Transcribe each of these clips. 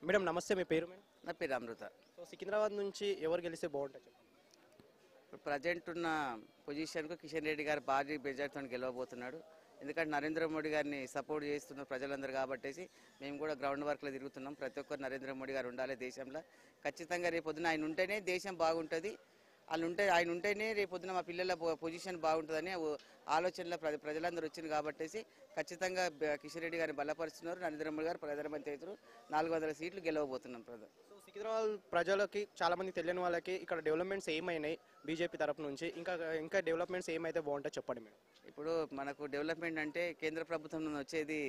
Madam నమస్తే, మీ పేరు madam? నా పేరు అమృత. సో సికింద్రాబాద్ నుంచి ఎవరు గెలిస్తే బాగుంటుంది చెప్పండి. ఇప్పుడు ప్రజెంట్ ఉన్న పొజిషన్కు కిషన్ రెడ్డి గారు భారీ మెజార్టీతో గెలవబోతున్నాడు. ఎందుకంటే నరేంద్ర మోడీ గారిని సపోర్ట్ చేస్తున్న ప్రజలందరూ కాబట్టేసి మేము కూడా గ్రౌండ్ వర్క్లో తిరుగుతున్నాం. ప్రతి ఒక్కరు నరేంద్ర మోడీ గారు ఉండాలి దేశంలో. ఖచ్చితంగా రేపొద్దున ఆయన ఉంటేనే దేశం బాగుంటుంది. ఆయన ఉంటేనే రేపొద్దున మా పిల్లల పొజిషన్ బాగుంటుందని ఆలోచనలో ప్రజలందరూ వచ్చింది కాబట్టేసి ఖచ్చితంగా కిషన్ రెడ్డి గారిని బలపరుస్తున్నారు. నరేంద్ర మోడీ గారు ప్రధానమంత్రి అవుతారు. 400 సీట్లు గెలవబోతున్నాం. సో సికింద్రాబాద్ ప్రజలకి చాలా మంది తెలియని వాళ్ళకి ఇక్కడ డెవలప్మెంట్స్ ఏమైనాయి బీజేపీ తరపు నుంచి, ఇంకా డెవలప్మెంట్స్ ఏమైతే బాగుంటాయి చెప్పండి మేడం. ఇప్పుడు మనకు డెవలప్మెంట్ అంటే కేంద్ర ప్రభుత్వం నుండి వచ్చేది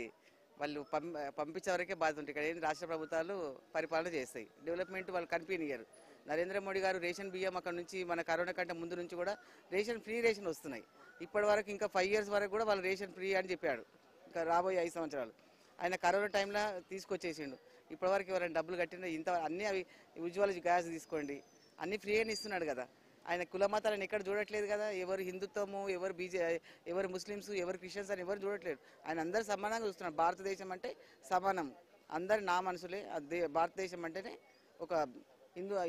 వాళ్ళు పంపించే వరకే బాధ్యత ఉంటుంది. ఇక్కడ ఏంటి రాష్ట్ర ప్రభుత్వాలు పరిపాలన చేస్తాయి. డెవలప్మెంట్ వాళ్ళు కనిపించారు. నరేంద్ర మోడీ గారు రేషన్ బియ్యం అక్కడ నుంచి మన కరోనా కంటే ముందు నుంచి కూడా ఫ్రీ రేషన్ వస్తున్నాయి. ఇప్పటి వరకు ఇంకా 5 years వరకు కూడా వాళ్ళు రేషన్ ఫ్రీ అని చెప్పాడు. ఇంకా రాబోయే 5 సంవత్సరాలు ఆయన కరోనా టైంలో తీసుకొచ్చేసిండు. ఇప్పటివరకు ఎవరైనా డబ్బులు కట్టినా ఇంత అన్నీ అవి ఉజ్వల గ్యాస్ తీసుకోండి అన్నీ ఫ్రీ అని ఇస్తున్నాడు కదా. ఆయన కుల మతాలను ఎక్కడ చూడట్లేదు కదా. ఎవరు హిందుత్వము, ఎవరు ముస్లిమ్స్, ఎవరు క్రిస్టియన్స్ అని ఎవరు చూడట్లేదు. ఆయన అందరు సమానంగా చూస్తున్నాడు. భారతదేశం అంటే సమానం, అందరు నా మనసులే. భారతదేశం అంటేనే ఒక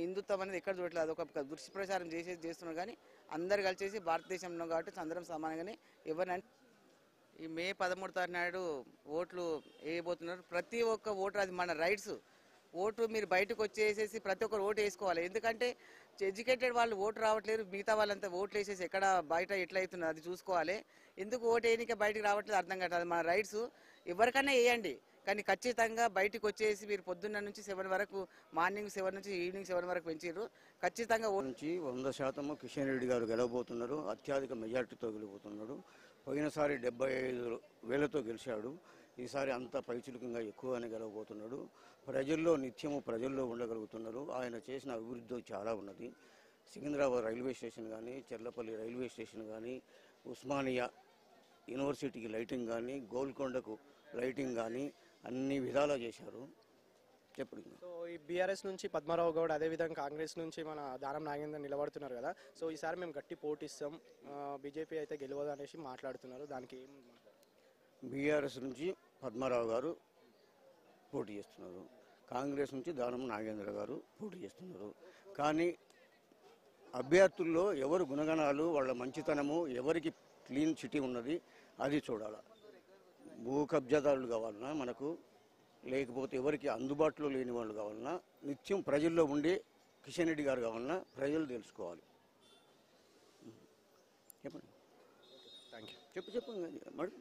హిందుత్వం అనేది ఎక్కడ చూడట్లేదు. అదొక దుష్ప్రచారం చేస్తున్నారు. కానీ అందరు కలిసేసి భారతదేశంలో కాబట్టి అందరం సమానంగానే ఎవరిని ఈ మే 13 తారీఖు నాడు ఓట్లు వేయబోతున్నారు. ప్రతి ఒక్క ఓటర్ అది మన రైట్స్. ఓటు మీరు బయటకు వచ్చేసేసి ప్రతి ఒక్కరు ఓటు వేసుకోవాలి. ఎందుకంటే ఎడ్యుకేటెడ్ వాళ్ళు ఓటు రావట్లేదు, మిగతా వాళ్ళంతా ఓట్లు వేసేసి ఎక్కడ బయట ఎట్లా అవుతున్నారు అది చూసుకోవాలి. ఎందుకు ఓటు వేయనికే బయటకు రావట్లేదు అర్థం కావట్లేదు. మన రైట్స్ ఎవరికైనా వేయండి, కానీ ఖచ్చితంగా బయటకు వచ్చేసి మీరు పొద్దున్న నుంచి 7 వరకు, మార్నింగ్ 7 నుంచి ఈవినింగ్ 7 వరకు పెంచారు. ఖచ్చితంగా నుంచి 100% కిషన్ రెడ్డి గారు గెలవబోతున్నారు. అత్యధిక మెజార్టీతో గెలవబోతున్నాడు. పోయినసారి 75,000తో గెలిచాడు. ఈసారి అంత పైచులుకంగా ఎక్కువగానే గెలవబోతున్నాడు. నిత్యము ప్రజల్లో ఉండగలుగుతున్నారు. ఆయన చేసిన అభివృద్ధి చాలా ఉన్నది. సికింద్రాబాద్ రైల్వే స్టేషన్ కానీ, చెర్లపల్లి రైల్వే స్టేషన్ కానీ, ఉస్మానియా యూనివర్సిటీకి లైటింగ్ కానీ, గోల్కొండకు లైటింగ్ కానీ అన్ని విధాలా చేశారు. చెప్పండి. సో ఈ బీఆర్ఎస్ నుంచి పద్మారావు గౌడ్, అదేవిధంగా కాంగ్రెస్ నుంచి మన దానం నాగేందర్ నిలబడుతున్నారు కదా. సో ఈసారి మేము గట్టి పోటీస్తాం, బీజేపీ అయితే గెలవదు అనేసి మాట్లాడుతున్నారు. దానికి బీఆర్ఎస్ నుంచి పద్మారావు గారు పోటీ చేస్తున్నారు. కాంగ్రెస్ నుంచి దానం నాగేంద్ర గారు పోటీ చేస్తున్నారు. కానీ అభ్యర్థుల్లో ఎవరు గుణగణాలు, వాళ్ళ మంచితనము, ఎవరికి క్లీన్ చిటీ ఉన్నది అది చూడాలి. భూ కబ్జాదారులు కావాలన్నా మనకు, లేకపోతే ఎవరికి అందుబాటులో లేని వాళ్ళు కావాలన్నా, నిత్యం ప్రజల్లో ఉండే కిషన్ రెడ్డి గారు కావాలన్నా ప్రజలు తెలుసుకోవాలి. చెప్పండి. Thank you. చెప్పండి మేడం.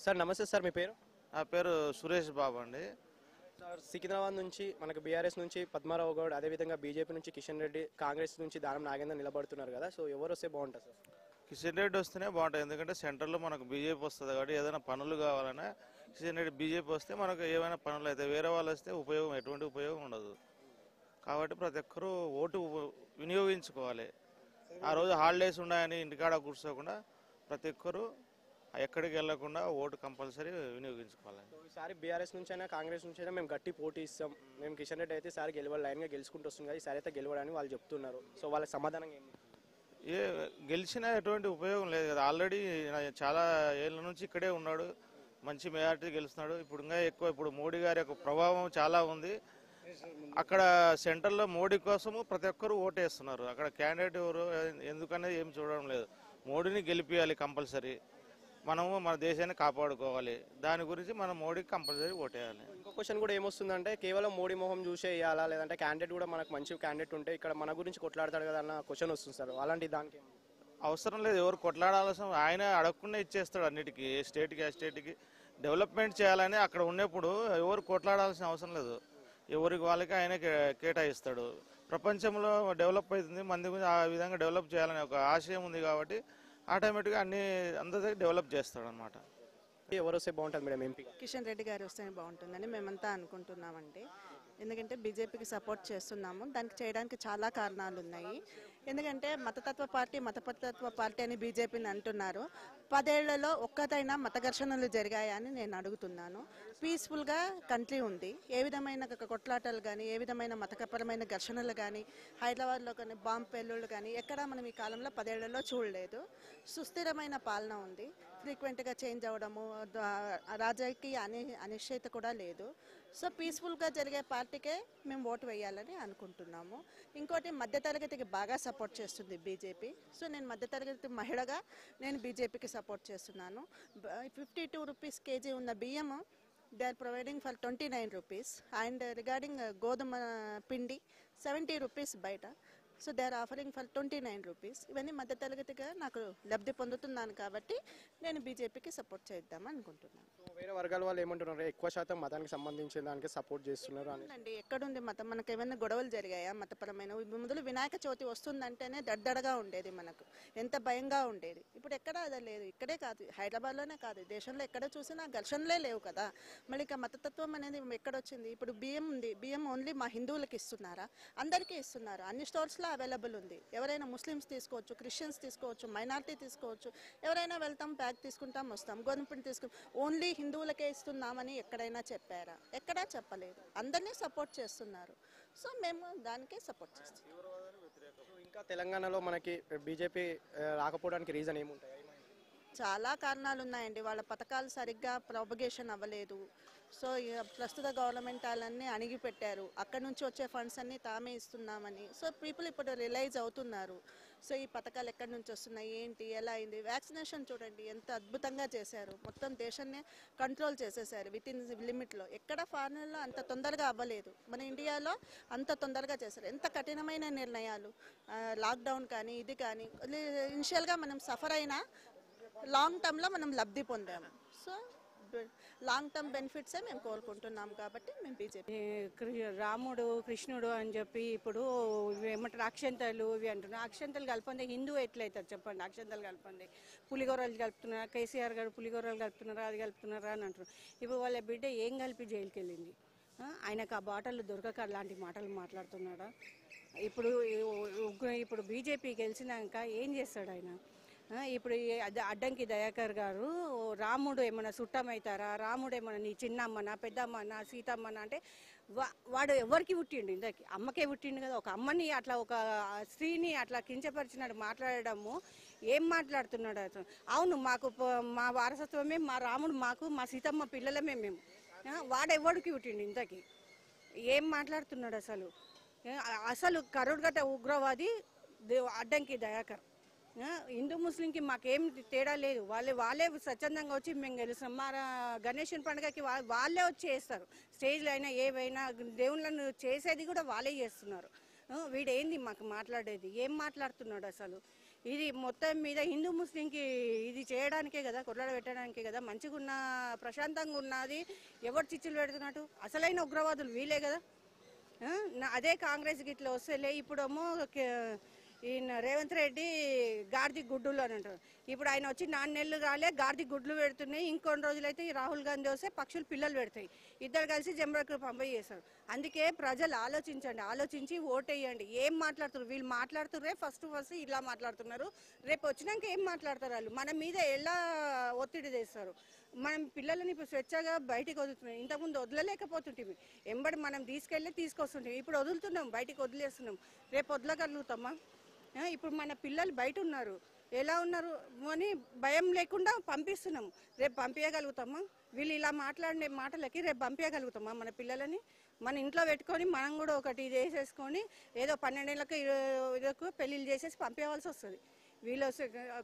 సార్ నమస్తే సార్, మీ పేరు? నా పేరు సురేష్ బాబు అండి. సార్ సికింద్రాబాద్ నుంచి మనకు బీఆర్ఎస్ నుంచి పద్మారావు గౌడ్, అదేవిధంగా బీజేపీ నుంచి కిషన్ రెడ్డి, కాంగ్రెస్ నుంచి దానం నాగేందర్ నిలబడుతున్నారు కదా. సో ఎవరు వస్తే బాగుంటుంది సార్? కిషన్ రెడ్డి వస్తేనే బాగుంటుంది. ఎందుకంటే సెంటర్లో మనకు బీజేపీ వస్తుంది కాబట్టి ఏదైనా పనులు కావాలన్నా కిషన్ రెడ్డి బీజేపీ వస్తే మనకు ఏమైనా పనులు అయితే, వేరే వాళ్ళు వస్తే ఎటువంటి ఉపయోగం ఉండదు. కాబట్టి ప్రతి ఒక్కరూ ఓటు వినియోగించుకోవాలి. ఆ రోజు హాలిడేస్ ఉన్నాయని ఇంటికాడ కూర్చోకుండా ప్రతి ఒక్కరూ ఎక్కడికి వెళ్లకుండా ఓటు కంపల్సరీ వినియోగించుకోవాలి. ఈసారి బీఆర్ఎస్ నుంచి అయినా కాంగ్రెస్ నుంచి అయినా మేము గట్టి పోటీ ఇస్తాం, మేము కిషన్ రెడ్డి అయితే ఈసారి లైన్గా గెలుచుకుంటూ వస్తుంది కదా, ఈసారి అయితే గెలవడానికి వాళ్ళు చెప్తున్నారు. సో వాళ్ళ సమాధానం ఏంటి? గెలిచినా ఎటువంటి ఉపయోగం లేదు కదా. ఆల్రెడీ చాలా ఏళ్ళ నుంచి ఇక్కడే ఉన్నాడు, మంచి మెజార్టీ గెలుస్తున్నాడు. ఇప్పుడు మోడీ గారి యొక్క ప్రభావం చాలా ఉంది. అక్కడ సెంటర్లో మోడీ కోసము ప్రతి ఒక్కరు ఓటేస్తున్నారు. అక్కడ క్యాండిడేట్ ఎవరు ఎందుకనేది ఏం చూడడం లేదు. మోడీని గెలిపియాలి కంపల్సరీ. మనము మన దేశాన్ని కాపాడుకోవాలి. దాని గురించి మనం మోడీకి కంపల్సరీ ఓటేయాలి. ఇంకో క్వశ్చన్ కూడా ఏమొస్తుందంటే, కేవలం మోడీ మొహం చూసే వేయాలా, లేదంటే క్యాండిడేట్ కూడా మనకు మంచి క్యాండిడేట్ ఉంటే ఇక్కడ మన గురించి కొట్లాడతాడు కదా అన్న క్వశ్చన్ వస్తుంది సార్. అలాంటి దానికి అవసరం లేదు. ఎవరు కొట్లాడాల్సిన ఆయన అడగకుండా ఇచ్చేస్తాడు అన్నిటికీ. ఏ స్టేట్కి డెవలప్మెంట్ చేయాలని అక్కడ ఉన్నప్పుడు ఎవరు కొట్లాడాల్సిన అవసరం లేదు. ఎవరికి వాళ్ళకి ఆయన కేటాయిస్తాడు. ప్రపంచంలో డెవలప్ అవుతుంది, మంది గురించి ఆ విధంగా డెవలప్ చేయాలనే ఒక ఆశయం ఉంది కాబట్టి ఆటోమేటిక్గా అందరి డెవలప్ చేస్తాడు అనమాట. ఎవరు వస్తే బాగుంటుంది మేడం ఎంపీ? కిషన్ రెడ్డి గారు వస్తేనే బాగుంటుందని మేమంతా అనుకుంటున్నామండి. ఎందుకంటే బీజేపీకి సపోర్ట్ చేస్తున్నాము. దానికి చేయడానికి చాలా కారణాలు ఉన్నాయి. ఎందుకంటే మతతత్వ పార్టీ అని బీజేపీని అంటున్నారు. 10 ఏళ్లలో ఒక్కటైనా మత ఘర్షణలు జరిగాయని నేను అడుగుతున్నాను. పీస్ఫుల్గా కంట్రీ ఉంది. ఏ విధమైన కొట్లాటలు కానీ, ఏ విధమైన మతపరమైన ఘర్షణలు కానీ, హైదరాబాద్లో కానీ బాంబు పేలుళ్ళు కానీ ఎక్కడా మనం ఈ కాలంలో 10 ఏళ్లలో చూడలేదు. సుస్థిరమైన పాలన ఉంది. ఫ్రీక్వెంట్గా చేంజ్ అవ్వడము, రాజకీయ అనిశ్చయిత కూడా లేదు. సో పీస్ఫుల్గా జరిగే పార్టీకే మేము ఓటు వేయాలని అనుకుంటున్నాము. ఇంకోటి మధ్యతరగతికి బాగా సపోర్ట్ చేస్తుంది బీజేపీ. సో నేను మధ్యతరగతి మహిళగా నేను బీజేపీకి సపోర్ట్ చేస్తున్నాను. 52 రూపీస్ కేజీ ఉన్న బియ్యము they are providing for 29 rupees and regarding గోధుమ పిండి 70 రూపీస్ బయట. So they are offering for 29 rupees. ఇవన్నీ మధ్యతరగతిగా నాకు లబ్ధి పొందుతున్నాను కాబట్టి నేను బీజేపీకి సపోర్ట్ చేద్దామని అనుకుంటున్నాను. వేరే వర్గాల వాళ్ళు ఏమంటున్నారు, ఎక్కువ శాతం మతానికి సంబంధించిన దానికి సపోర్ట్ చేస్తున్నారు అని. అండి ఎక్కడుంది మతం? మనకు ఏమైనా గొడవలు జరిగాయా మతపరమైన? మొదలు వినాయక చవితి వస్తుందంటేనే దడ్దడగా ఉండేది, మనకు ఎంత భయంగా ఉండేది. ఇప్పుడు ఎక్కడ అదే లేదు. ఇక్కడే కాదు, హైదరాబాద్లోనే కాదు, దేశంలో ఎక్కడ చూసినా ఘర్షణలే లేవు కదా. మళ్ళీ ఇక మతతత్వం అనేది ఎక్కడొచ్చింది? ఇప్పుడు బియ్యం ఉంది, బియ్యం ఓన్లీ మా హిందువులకి ఇస్తున్నారా? అందరికీ ఇస్తున్నారు. అన్ని స్టోర్స్లో అవైలబుల్ ఉంది. ఎవరైనా ముస్లిమ్స్ తీసుకోవచ్చు, క్రిస్టియన్స్ తీసుకోవచ్చు, మైనారిటీ తీసుకోవచ్చు. ఎవరైనా వెళ్తాం, బ్యాగ్ తీసుకుంటాం, వస్తాం. గోధుమ పిండి తీసుకుంటాం. ఓన్లీ హిందువులకే ఇస్తున్నామని ఎక్కడైనా చెప్పారా? ఎక్కడా చెప్పలేదు. అందరినీ సపోర్ట్ చేస్తున్నారు. సో మేము దానికే సపోర్ట్ చేస్తున్నాం. ఇంకా తెలంగాణలో మనకి బీజేపీ రాకపోవడానికి రీజన్ ఏముంటాయి? చాలా కారణాలు ఉన్నాయండి. వాళ్ళ పథకాలు సరిగ్గా ప్రాపగేషన్ అవ్వలేదు. సో ప్రస్తుత గవర్నమెంట్ వాళ్ళన్నీ అణిగిపెట్టారు. అక్కడ నుంచి వచ్చే ఫండ్స్ అన్నీ తామే ఇస్తున్నామని. సో పీపుల్ ఇప్పుడు రియలైజ్ అవుతున్నారు. సో ఈ పథకాలు ఎక్కడి నుంచి వస్తున్నాయి, ఏంటి, ఎలా అయింది. వ్యాక్సినేషన్ చూడండి ఎంత అద్భుతంగా చేశారు. మొత్తం దేశాన్ని కంట్రోల్ చేసేసారు విత్ ఇన్ లిమిట్లో. ఎక్కడ ఫారినర్లో అంత తొందరగా అవ్వలేదు, మన ఇండియాలో అంత తొందరగా చేశారు. ఎంత కఠినమైన నిర్ణయాలు, లాక్డౌన్ కానీ ఇది కానీ. ఇనిషియల్గా మనం సఫర్ అయినా లాంగ్ టర్మ్లో మనం లబ్ధి పొందాము. సో లాంగ్ టర్మ్ బెనిఫిట్సే మేము కోరుకుంటున్నాం కాబట్టి మేము బీజేపీ. రాముడు కృష్ణుడు అని చెప్పి ఇప్పుడు ఏమంటారు అక్షంతలు ఇవి అంటున్నారు. అక్షంతలు కలపండి హిందూ ఎట్లయితారు చెప్పండి? అక్షంతలు కలపండి, పులిగోరలు కలుపుతున్నారా? కేసీఆర్ గారు పులిగోరలు కలుపుతున్నారా, అది కలుపుతున్నారా అని అంటున్నారు. ఇప్పుడు వాళ్ళ బిడ్డ ఏం కలిపి జైలుకి వెళ్ళింది? ఆయనకు ఆ బాటలు దొరకక అలాంటి మాటలు మాట్లాడుతున్నాడా? ఇప్పుడు బీజేపీ గెలిచినాక ఏం చేస్తాడు ఆయన? ఇప్పుడు అడ్డంకి దయాకర్ గారు రాముడు ఏమన్నా చుట్టమవుతారా, రాముడు ఏమన్నా నీ చిన్నమ్మనా, పెద్దమ్మనా, సీతమ్మనా అంటే వాడు ఎవరికి పుట్టిండు? ఇందరికి అమ్మకే పుట్టిండు కదా. ఒక అమ్మని అట్లా, ఒక స్త్రీని అట్లా కించపరిచినాడు మాట్లాడడము. ఏం మాట్లాడుతున్నాడు అతను? అవును, మాకు మా వారసత్వమే మా రాముడు, మాకు మా సీతమ్మ పిల్లలమే మేము. వాడెవడికి పుట్టిండు ఇంతకి? ఏం మాట్లాడుతున్నాడు అసలు? అసలు కరుడుగట్ట ఉగ్రవాది అడ్డంకి దయాకర్. హిందూ ముస్లింకి మాకేం తేడా లేదు. వాళ్ళే స్వచ్ఛందంగా వచ్చి మేము గెలుస్తాం. మా గణేషన్ పండుగకి వాళ్ళే వచ్చి చేస్తారు. స్టేజ్లో అయినా ఏవైనా దేవుళ్ళను చేసేది కూడా వాళ్ళే చేస్తున్నారు. వీడేంది మాకు మాట్లాడేది? ఏం మాట్లాడుతున్నాడు అసలు? ఇది మొత్తం మీద హిందూ ముస్లింకి ఇది చేయడానికే కదా, కొట్లాడ పెట్టడానికే కదా. మంచిగా ఉన్న ప్రశాంతంగా ఉన్నది ఎవరు చిచ్చులు పెడుతున్నట్టు? అసలైన ఉగ్రవాదులు వీలే కదా. అదే కాంగ్రెస్ గిట్ల వస్తేలే. ఇప్పుడేమో ఈయన రేవంత్ రెడ్డి గాడిది గుడ్డులు అని అంటారు. ఇప్పుడు ఆయన వచ్చి 4 నెలలు రాలే, గాడిది గుడ్లు పెడుతున్నాయి. ఇంకొన్ని రోజులైతే రాహుల్ గాంధీ వస్తే పక్షులు పిల్లలు పెడతాయి. ఇద్దరు కలిసి జంబరకు పంపై చేస్తారు. అందుకే ప్రజలు ఆలోచించండి, ఆలోచించి ఓటేయండి. ఏం మాట్లాడుతున్నారు వీళ్ళు? మాట్లాడుతుర్రే ఫస్ట్ ఇలా మాట్లాడుతున్నారు. రేపు వచ్చినాక ఏం మాట్లాడతారు వాళ్ళు? మన మీద ఎలా ఒత్తిడి చేస్తారు? మనం పిల్లలని ఇప్పుడు స్వేచ్ఛగా బయటికి వదులుతున్నాం. ఇంతకుముందు వదలలేకపోతుంటే ఎంబడి మనం తీసుకొస్తుంటాం. ఇప్పుడు వదులుతున్నాం, బయటికి వదిలేస్తున్నాం. రేపు వదలగలుగుతామా? ఇప్పుడు మన పిల్లలు బయట ఉన్నారు, ఎలా ఉన్నారు అని భయం లేకుండా పంపిస్తున్నాం. రేపు పంపించగలుగుతామా? వీళ్ళు ఇలా మాట్లాడే మాటలకి రేపు పంపించగలుగుతామా మన పిల్లలని? మన ఇంట్లో పెట్టుకొని మనం కూడా ఒకటి ఇది వేసేసుకొని ఏదో 12 ఏళ్ళకు పెళ్ళిళ్ళు చేసేసి పంపించవలసి వస్తుంది. వీళ్ళు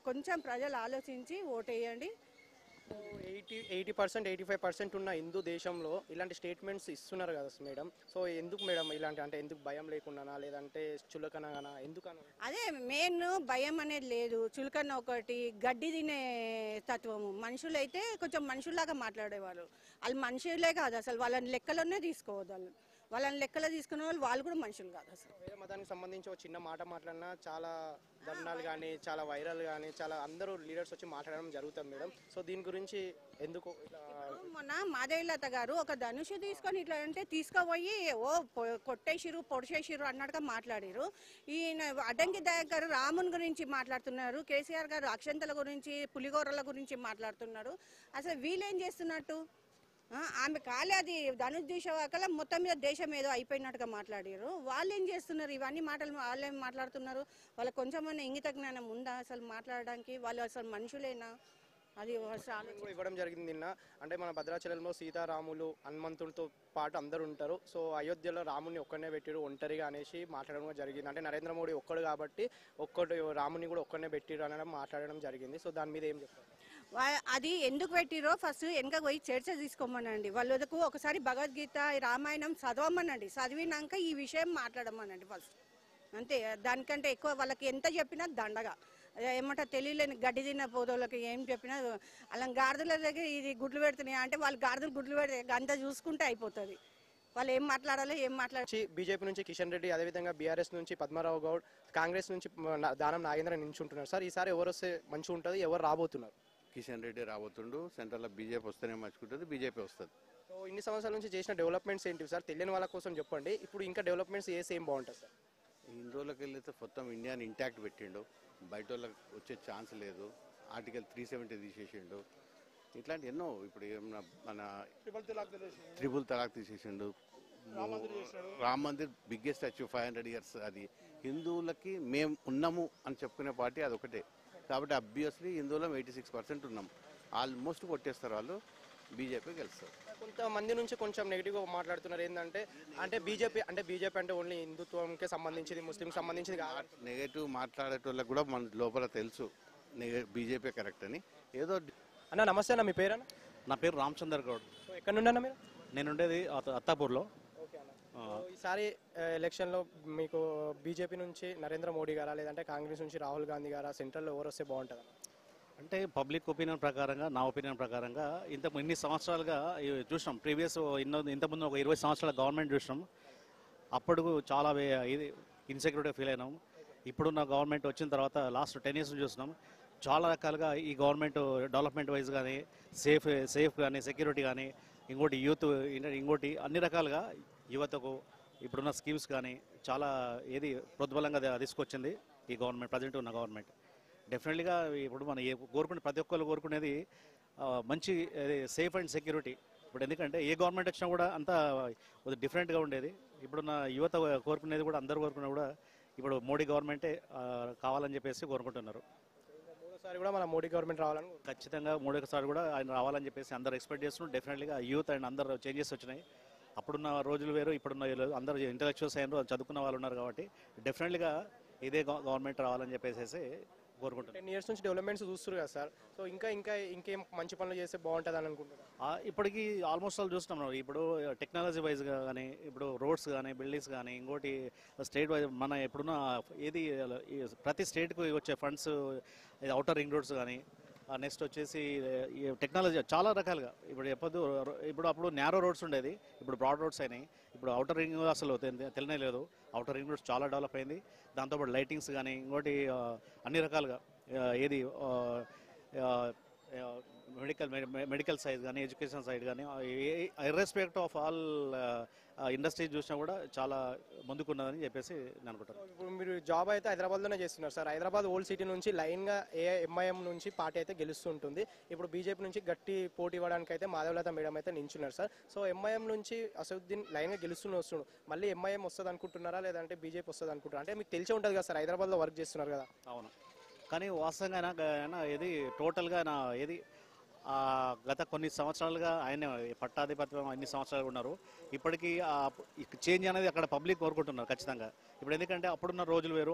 కొంచెం ప్రజలు ఆలోచించి ఓటేయండి. 80% 85% ఉన్న హిందూ దేశంలో ఇలాంటి స్టేట్మెంట్స్ ఇస్తున్నారు కదా మేడం. సో ఎందుకు మేడం ఇలాంటి, అంటే ఎందుకు భయం లేకుండానా, లేదంటే చులకనగానా, ఎందుకన్నా? అదే మెయిన్, భయం అనేది లేదు. చులకన ఒకటి, గడ్డి తినే తత్వము. మనుషులైతే కొంచెం మనుషుల్లాగా మాట్లాడేవాళ్ళు. వాళ్ళు మనుషులే కాదు, అసలు వాళ్ళని లెక్కలోనే తీసుకోవద్దు. వాళ్ళని లెక్కలో తీసుకునే వాళ్ళు కూడా మనుషులు కాదు అసలు. వేరే మతానికి సంబంధించి ఒక చిన్న మాట మాట్లాడినా చాలా ధర్నాలు కానీ చాలా వైరల్ కానీ చాలా అందరూ లీడర్స్ వచ్చి మాట్లాడడం జరుగుతుంది మేడం. సో దీని గురించి ఎందుకు ఇట్లా మొన్న మాదేవిలత గారు ఒక ధనుషు తీసుకొని ఇట్లా అంటే తీసుకుపోయి కొట్టేసిరు పొడిచేసిరు అన్నట్టుగా మాట్లాడారు. ఈయన అడ్డంకి దయాకర్ గారు రాముని గురించి మాట్లాడుతున్నారు, కేసీఆర్ గారు అక్షంతల గురించి పులిగోరల గురించి మాట్లాడుతున్నారు. అసలు వీళ్ళేం చేస్తున్నట్టు? ఆమె కాలే అది ధనుష్ తీసేవాకల మొత్తం మీద దేశం ఏదో అయిపోయినట్టుగా మాట్లాడారు. వాళ్ళు ఏం చేస్తున్నారు? ఇవన్నీ మాటలు వాళ్ళు ఏం మాట్లాడుతున్నారు? వాళ్ళకి కొంచెమన్నా ఇంగిత జ్ఞానం ఉందా అసలు మాట్లాడడానికి? వాళ్ళు అసలు మనుషులేనా? అది కూడా ఇవ్వడం జరిగింది నిన్న. అంటే మన భద్రాచలంలో సీతారాములు హనుమంతుడితో పాటు అందరూ ఉంటారు. సో అయోధ్యలో రాముని ఒక్కడనే పెట్టిరు ఒంటరిగా అనేసి మాట్లాడడం జరిగింది. అంటే నరేంద్ర మోడీ ఒక్కడు కాబట్టి రాముని కూడా ఒక్కడనే పెట్టిరు అనడం మాట్లాడడం జరిగింది. సో దాని మీద ఏం చెప్తారు? అది ఎందుకు పెట్టిరో ఫస్ట్ వెనక పోయి చర్చ తీసుకోమనండి. వాళ్ళకు ఒకసారి భగవద్గీత రామాయణం చదవమనండి, చదివినాక ఈ విషయం మాట్లాడమనండి ఫస్ట్. అంతే, దానికంటే ఎక్కువ వాళ్ళకి ఎంత చెప్పినా దండగా. ఏమంటా తెలియలేని గడ్డి తిన్న పోదోళ్ళకి ఏం చెప్పినా అలా గాడిదల దగ్గర ఇది గుడ్లు పెడుతున్నాయి అంటే వాళ్ళు గాడిదలు గుడ్లు పెడితే అంతా చూసుకుంటే అయిపోతుంది. వాళ్ళు ఏం మాట్లాడాలో ఏం మాట్లాడాలి. బీజేపీ నుంచి కిషన్ రెడ్డి, అదేవిధంగా బీఆర్ఎస్ నుంచి పద్మారావు గౌడ్, కాంగ్రెస్ నుంచి దానం నాగేంద్ర నించుంటున్నారు. సార్ ఈసారి ఎవరు వస్తే మంచిగా ఉంటుంది, ఎవరు రాబోతున్నారు? కిషన్ రెడ్డి రాబోతుండు. సెంట్రల్లో బీజేపీ వస్తేనే మంచుకుంటుంది, బీజేపీ వస్తుంది. సో ఇన్ని సంవత్సరాల నుంచి చేసిన డెవలప్మెంట్స్ ఏంటి సార్? తెలియని వాళ్ళ కోసం చెప్పండి. ఇప్పుడు ఇంకా డెవలప్మెంట్స్ ఏం బాగుంటుంది సార్? ఇన్ని రోజులకి వెళ్ళితే మొత్తం ఇండియాని ఇంటాక్ట్ పెట్టిండు, బయట వాళ్ళకి వచ్చే ఛాన్స్ లేదు. ఆర్టికల్ 370 తీసేసిండు. ఇట్లాంటి ఎన్నో ఇప్పుడు ఏమన్నా మన త్రిబుల్ తలాక్ తీసేసిండు. Ram Mandir biggest achieve 500 years. అది హిందువులకి మేము ఉన్నాము అని చెప్పుకునే పార్టీ అదొకటే. కాబట్టి అబ్వియస్లీ హిందువులో 86% ఉన్నాం. ఆల్మోస్ట్ కొట్టేస్తారు వాళ్ళు, బీజేపీ గెలుస్తారు. కొంతమంది నుంచి కొంచెం నెగిటివ్గా మాట్లాడుతున్నారు. ఏంటంటే బీజేపీ అంటే ఓన్లీ హిందుత్వంకే సంబంధించింది, ముస్లింకి సంబంధించింది కాదు. నెగటివ్ మాట్లాడేటోళ్ళకి కూడా మన లోపల తెలుసు బీజేపీ కరెక్ట్ అని. ఏదో అన్న నమస్తే అన్న, మీ పేరు అన్న? నా పేరు రామచందర్ గౌడ్. సో ఎక్కడ నుండి అన్న మీరు? నేను ఉండేది అత్తాపూర్లో. ఓకే అన్న. ఈసారి ఎలక్షన్లో మీకు బీజేపీ నుంచి నరేంద్ర మోడీ గారా, లేదంటే కాంగ్రెస్ నుంచి రాహుల్ గాంధీ గారా, సెంట్రల్లో ఎవరు వస్తే బాగుంటుంది? అంటే పబ్లిక్ ఒపీనియన్ ప్రకారంగా, నా ఒపీనియన్ ప్రకారంగా ఇన్ని సంవత్సరాలుగా చూసినాం. ప్రీవియస్ ఇంతకుముందు ఒక 20 సంవత్సరాల గవర్నమెంట్ చూసినాం. అప్పుడు చాలా ఇది ఇన్సెక్యూరిటీ ఫీల్ అయినాం. ఇప్పుడున్న గవర్నమెంట్ వచ్చిన తర్వాత లాస్ట్ 10 years చూసినాం. చాలా రకాలుగా ఈ గవర్నమెంట్ డెవలప్మెంట్ వైజ్ కానీ, సేఫ్ కానీ, సెక్యూరిటీ కానీ, ఇంకోటి యూత్, ఇంకోటి అన్ని రకాలుగా యువతకు ఇప్పుడున్న స్కీమ్స్ కానీ చాలా ప్రోద్బలంగా తీసుకొచ్చింది ఈ గవర్నమెంట్, ప్రజెంట్ ఉన్న గవర్నమెంట్. డెఫినెట్లీగా ఇప్పుడు మనం కోరుకునే ప్రతి ఒక్కరు కోరుకునేది మంచి సేఫ్ అండ్ సెక్యూరిటీ. ఇప్పుడు ఎందుకంటే ఏ గవర్నమెంట్ వచ్చినా కూడా అంతా డిఫరెంట్గా ఉండేది. ఇప్పుడున్న యువత కోరుకునేది కూడా, అందరూ కోరుకున్నా కూడా ఇప్పుడు మోడీ గవర్నమెంటే కావాలని చెప్పేసి కోరుకుంటున్నారు. మూడోసారి కూడా మన మోడీ గవర్నమెంట్ రావాలని ఖచ్చితంగా మూడోసారి కూడా ఆయన రావాలని చెప్పేసి అందరూ ఎక్స్పెక్ట్ చేస్తున్నారు. డెఫినెట్లీగా యూత్ అండ్ అందరూ చేంజెస్ వచ్చినాయి. అప్పుడున్న రోజులు వేరు, ఇప్పుడున్న అందరూ ఇంటలెక్చువల్స్ అయినారు, చదువుకున్న వాళ్ళు ఉన్నారు. కాబట్టి డెఫినెట్లీగా ఇదే గవర్నమెంట్ రావాలని చెప్పేసి కోరుకుంటున్నాను. 10 years నుంచి డెవలప్మెంట్స్ చూస్తారు కదా సార్. సో ఇంకేం మంచి పనులు చేస్తే బాగుంటుంది అని అనుకుంటున్నారు? ఇప్పటికీ ఆల్మోస్ట్ ఆల్ చూస్తున్నాం. ఇప్పుడు టెక్నాలజీ వైజ్గా కానీ, ఇప్పుడు రోడ్స్ కానీ, బిల్డింగ్స్ కానీ, ఇంకోటి స్టేట్ వైజ్ మన ఇప్పుడున్న ప్రతి స్టేట్కి వచ్చే ఫండ్స్, అవుటర్ రింగ్ రోడ్స్ కానీ, నెక్స్ట్ వచ్చేసి టెక్నాలజీ చాలా రకాలుగా. ఇప్పుడు అప్పుడు నేరో రోడ్స్ ఉండేది, ఇప్పుడు బ్రాడ్ రోడ్స్ అయినాయి. ఇప్పుడు అవుటర్ రింగ్ అసలు తెలియనే లేదు. అవుటర్ రింగ్ రోడ్స్ చాలా డెవలప్ అయింది. దాంతోపాటు లైటింగ్స్ కానీ, ఇంకోటి అన్ని రకాలుగా మెడికల్ సైడ్ కానీ, ఎడ్యుకేషన్ సైడ్ కానీ, ఇర్రెస్పెక్ట్ ఆఫ్ ఆల్ ఇండస్ట్రీస్ చూసినా కూడా చాలా ముందుకున్నదని చెప్పేసి నేను అనుకుంటాను. ఇప్పుడు మీరు జాబ్ అయితే హైదరాబాద్లోనే చేస్తున్నారు సార్. హైదరాబాద్ ఓల్డ్ సిటీ నుంచి లైన్గా ఎంఐఎం నుంచి పార్టీ అయితే గెలుస్తుంటుంది. ఇప్పుడు బీజేపీ నుంచి గట్టి పోటీ ఇవ్వడానికి అయితే మాధవలత మేడం అయితే నించున్నారు సార్. సో ఎంఐఎం నుంచి అసదుద్దీన్ లైన్గా వస్తున్నాడు. మళ్ళీ ఎంఐఎం వస్తుంది అనుకుంటున్నారా, లేదంటే బీజేపీ వస్తుంది అనుకుంటున్నారా? అంటే మీకు తెలిసే ఉంటుంది కదా సార్, హైదరాబాద్లో వర్క్ చేస్తున్నారు కదా. అవును, కానీ వాస్తవంగా టోటల్గా గత కొన్ని సంవత్సరాలుగా ఆయన పట్టాధిపత్యం అన్ని సంవత్సరాలు ఉన్నారు. ఇప్పటికీ చేంజ్ అనేది అక్కడ పబ్లిక్ కోరుకుంటున్నారు ఖచ్చితంగా. ఇప్పుడు ఎందుకంటే అప్పుడున్న రోజులు వేరు.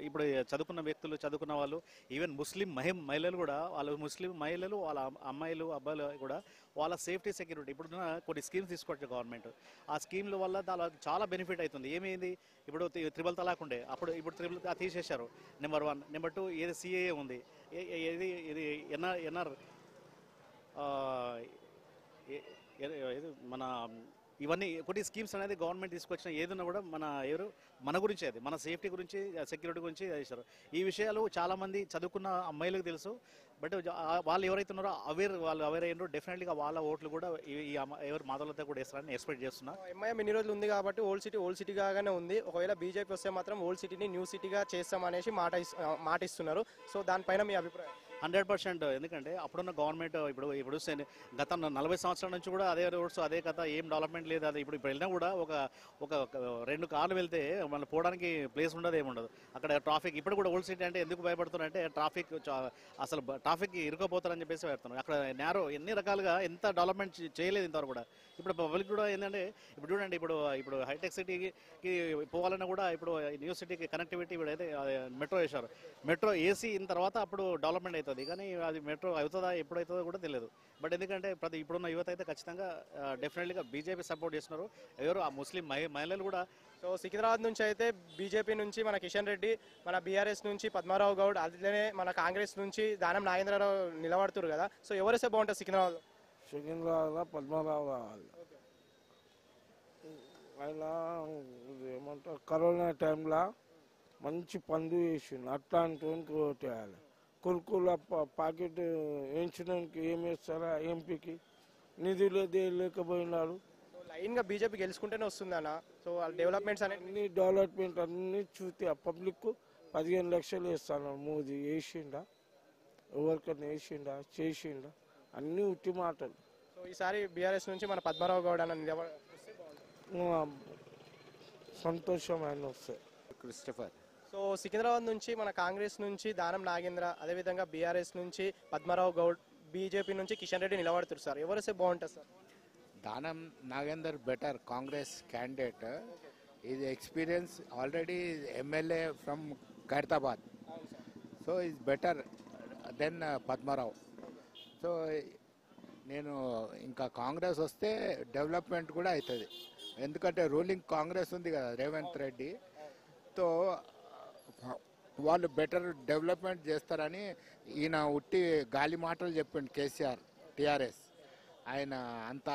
ఇప్పుడు చదువుకున్న వ్యక్తులు, చదువుకున్న వాళ్ళు, ఈవెన్ ముస్లిం మహిళలు కూడా, ముస్లిం మహిళలు, వాళ్ళ అమ్మాయిలు, అబ్బాయిలు కూడా వాళ్ళ సేఫ్టీ, సెక్యూరిటీ ఇప్పుడున్న కొన్ని స్కీమ్స్ తీసుకొచ్చారు గవర్నమెంట్. ఆ స్కీమ్ల వల్ల చాలా బెనిఫిట్ అవుతుంది. ఏమైంది, ఇప్పుడు త్రిబుల్ తలాక్ ఉండే, ఇప్పుడు త్రిబుల్ తీసేశారు. నెంబర్ 1. నెంబర్ 2 సిఏఏ ఉంది. ఇది ఎన్ఆర్ మన ఇవన్నీ కొన్ని స్కీమ్స్ అనేది గవర్నమెంట్ తీసుకొచ్చిన ఏదైనా కూడా మన గురించి అది మన సేఫ్టీ గురించి సెక్యూరిటీ గురించి చేశారు. ఈ విషయాలు చాలామంది చదువుకున్న అమ్మాయిలకు తెలుసు. బట్ వాళ్ళు ఎవరైతే ఉన్నారో వాళ్ళు అవేర్ అయ్యారో డెఫినెట్లీగా వాళ్ళ ఓట్లు కూడా ఎవరు మాధవలత కూడా వేస్తారని ఎక్స్పెక్ట్ చేస్తున్నా. ఎంఐఎం ఇన్ని రోజులు ఉంది కాబట్టి ఓల్డ్ సిటీ గానే ఉంది. ఒకవేళ బీజేపీ వస్తే మాత్రం ఓల్డ్ సిటీని న్యూ సిటీగా చేస్తామనేసి మాట ఇస్తున్నారు. సో దానిపైన మీ అభిప్రాయం? 100%. ఎందుకంటే అప్పుడున్న గవర్నమెంట్ ఇప్పుడు గత 40 సంవత్సరాల నుంచి కూడా అదే రోడ్స్ అదే కథ, ఏం డెవలప్మెంట్ లేదు. అది ఇప్పుడు వెళ్ళినా కూడా ఒక 2 కార్లు వెళ్తే మనం పోవడానికి ప్లేస్ ఉండదు, ఏముండదు. అక్కడ ట్రాఫిక్ ఇప్పుడు కూడా ఓల్డ్ సిటీ అంటే ఎందుకు భయపడుతున్నారంటే అసలు ట్రాఫిక్ ఇరుకపోతారని చెప్పేసి పెడుతున్నారు. అక్కడ నేరో ఎన్ని రకాలుగా ఎంత డెవలప్మెంట్ చేయలేదు ఇంతవరకు కూడా. ఇప్పుడు పబ్లిక్ కూడా ఏంటంటే ఇప్పుడు చూడండి, ఇప్పుడు హైటెక్ సిటీకి పోవాలన్నా కూడా ఇప్పుడు న్యూ సిటీకి కనెక్టివిటీ ఇప్పుడు అయితే మెట్రో వేశారు. మెట్రో ఏసీ ఇన్ తర్వాత అప్పుడు డెవలప్మెంట్ అవుతుంది. కానీ అది మెట్రో అవుతుందా ఎప్పుడు అవుతుందో కూడా తెలియదు. బట్ ఎందుకంటే ఇప్పుడున్న యువత అయితే ఖచ్చితంగా డెఫినెట్లీగా బీజేపీ సపోర్ట్ చేస్తున్నారు. ఎవరు ఆ ముస్లిం మహిళలు కూడా. సో సికింద్రాబాద్ నుంచి అయితే బీజేపీ నుంచి మన కిషన్ రెడ్డి, మన బీఆర్ఎస్ నుంచి పద్మారావు గౌడ్, అట్లనే మన కాంగ్రెస్ నుంచి దానం నాగేంద్రరావు నిలబడుతున్నారు కదా. సో ఎవరైతే బాగుంటుంది సికింద్రాబాద్లో? సికింద్రాబాద్లో పద్మారావు రావాలి. ఆయన ఏమంటారు, కరోనా టైంలో మంచి పనులు చేసిండు. అట్లాంటి ఓటేయాలి. కురుకుల ప్యాకెట్ వేయించడానికి ఏం వేస్తారా ఎంపీకి? నిధులు లేకపోయినాడు. లైన్గా బీజేపీ గెలుచుకుంటేనే వస్తుందన్న. సో వాళ్ళ డెవలప్మెంట్స్ అన్ని డెవలప్మెంట్ అన్ని చూస్తే ఆ పబ్లిక్ 15 లక్షలు వేస్తాను. మోదీ వేసిండా? ఎవరికైనా వేసిండా? చేసిండా? అన్నీ ఉట్టి మాటలు. సో ఈసారి బీఆర్ఎస్ నుంచి మన పద్మారావు గౌడ్ అన్న సంతోషం ఆయన వస్తాయి. క్రిస్టఫర్. సో సికింద్రాబాద్ నుంచి మన కాంగ్రెస్ నుంచి దానం నాగేంద్ర, అదేవిధంగా బీఆర్ఎస్ నుంచి పద్మారావు గౌడ్, బీజేపీ నుంచి కిషన్ రెడ్డి నిలబడుతున్నారు సార్. ఎవరైతే బాగుంటుంది sir? Danam Nagender better Congress candidate. His experience already MLA from Khairtabad. So is better than Padmarao. So నేను ఇంకా కాంగ్రెస్ వస్తే డెవలప్మెంట్ కూడా అవుతుంది. ఎందుకంటే రూలింగ్ కాంగ్రెస్ ఉంది కదా రేవంత్ రెడ్డి, తో వాళ్ళు బెటర్ డెవలప్మెంట్ చేస్తారని ఈయన ఉట్టి గాలి మాటలు చెప్పిండు కేసీఆర్ టీఆర్ఎస్. ఆయన అంత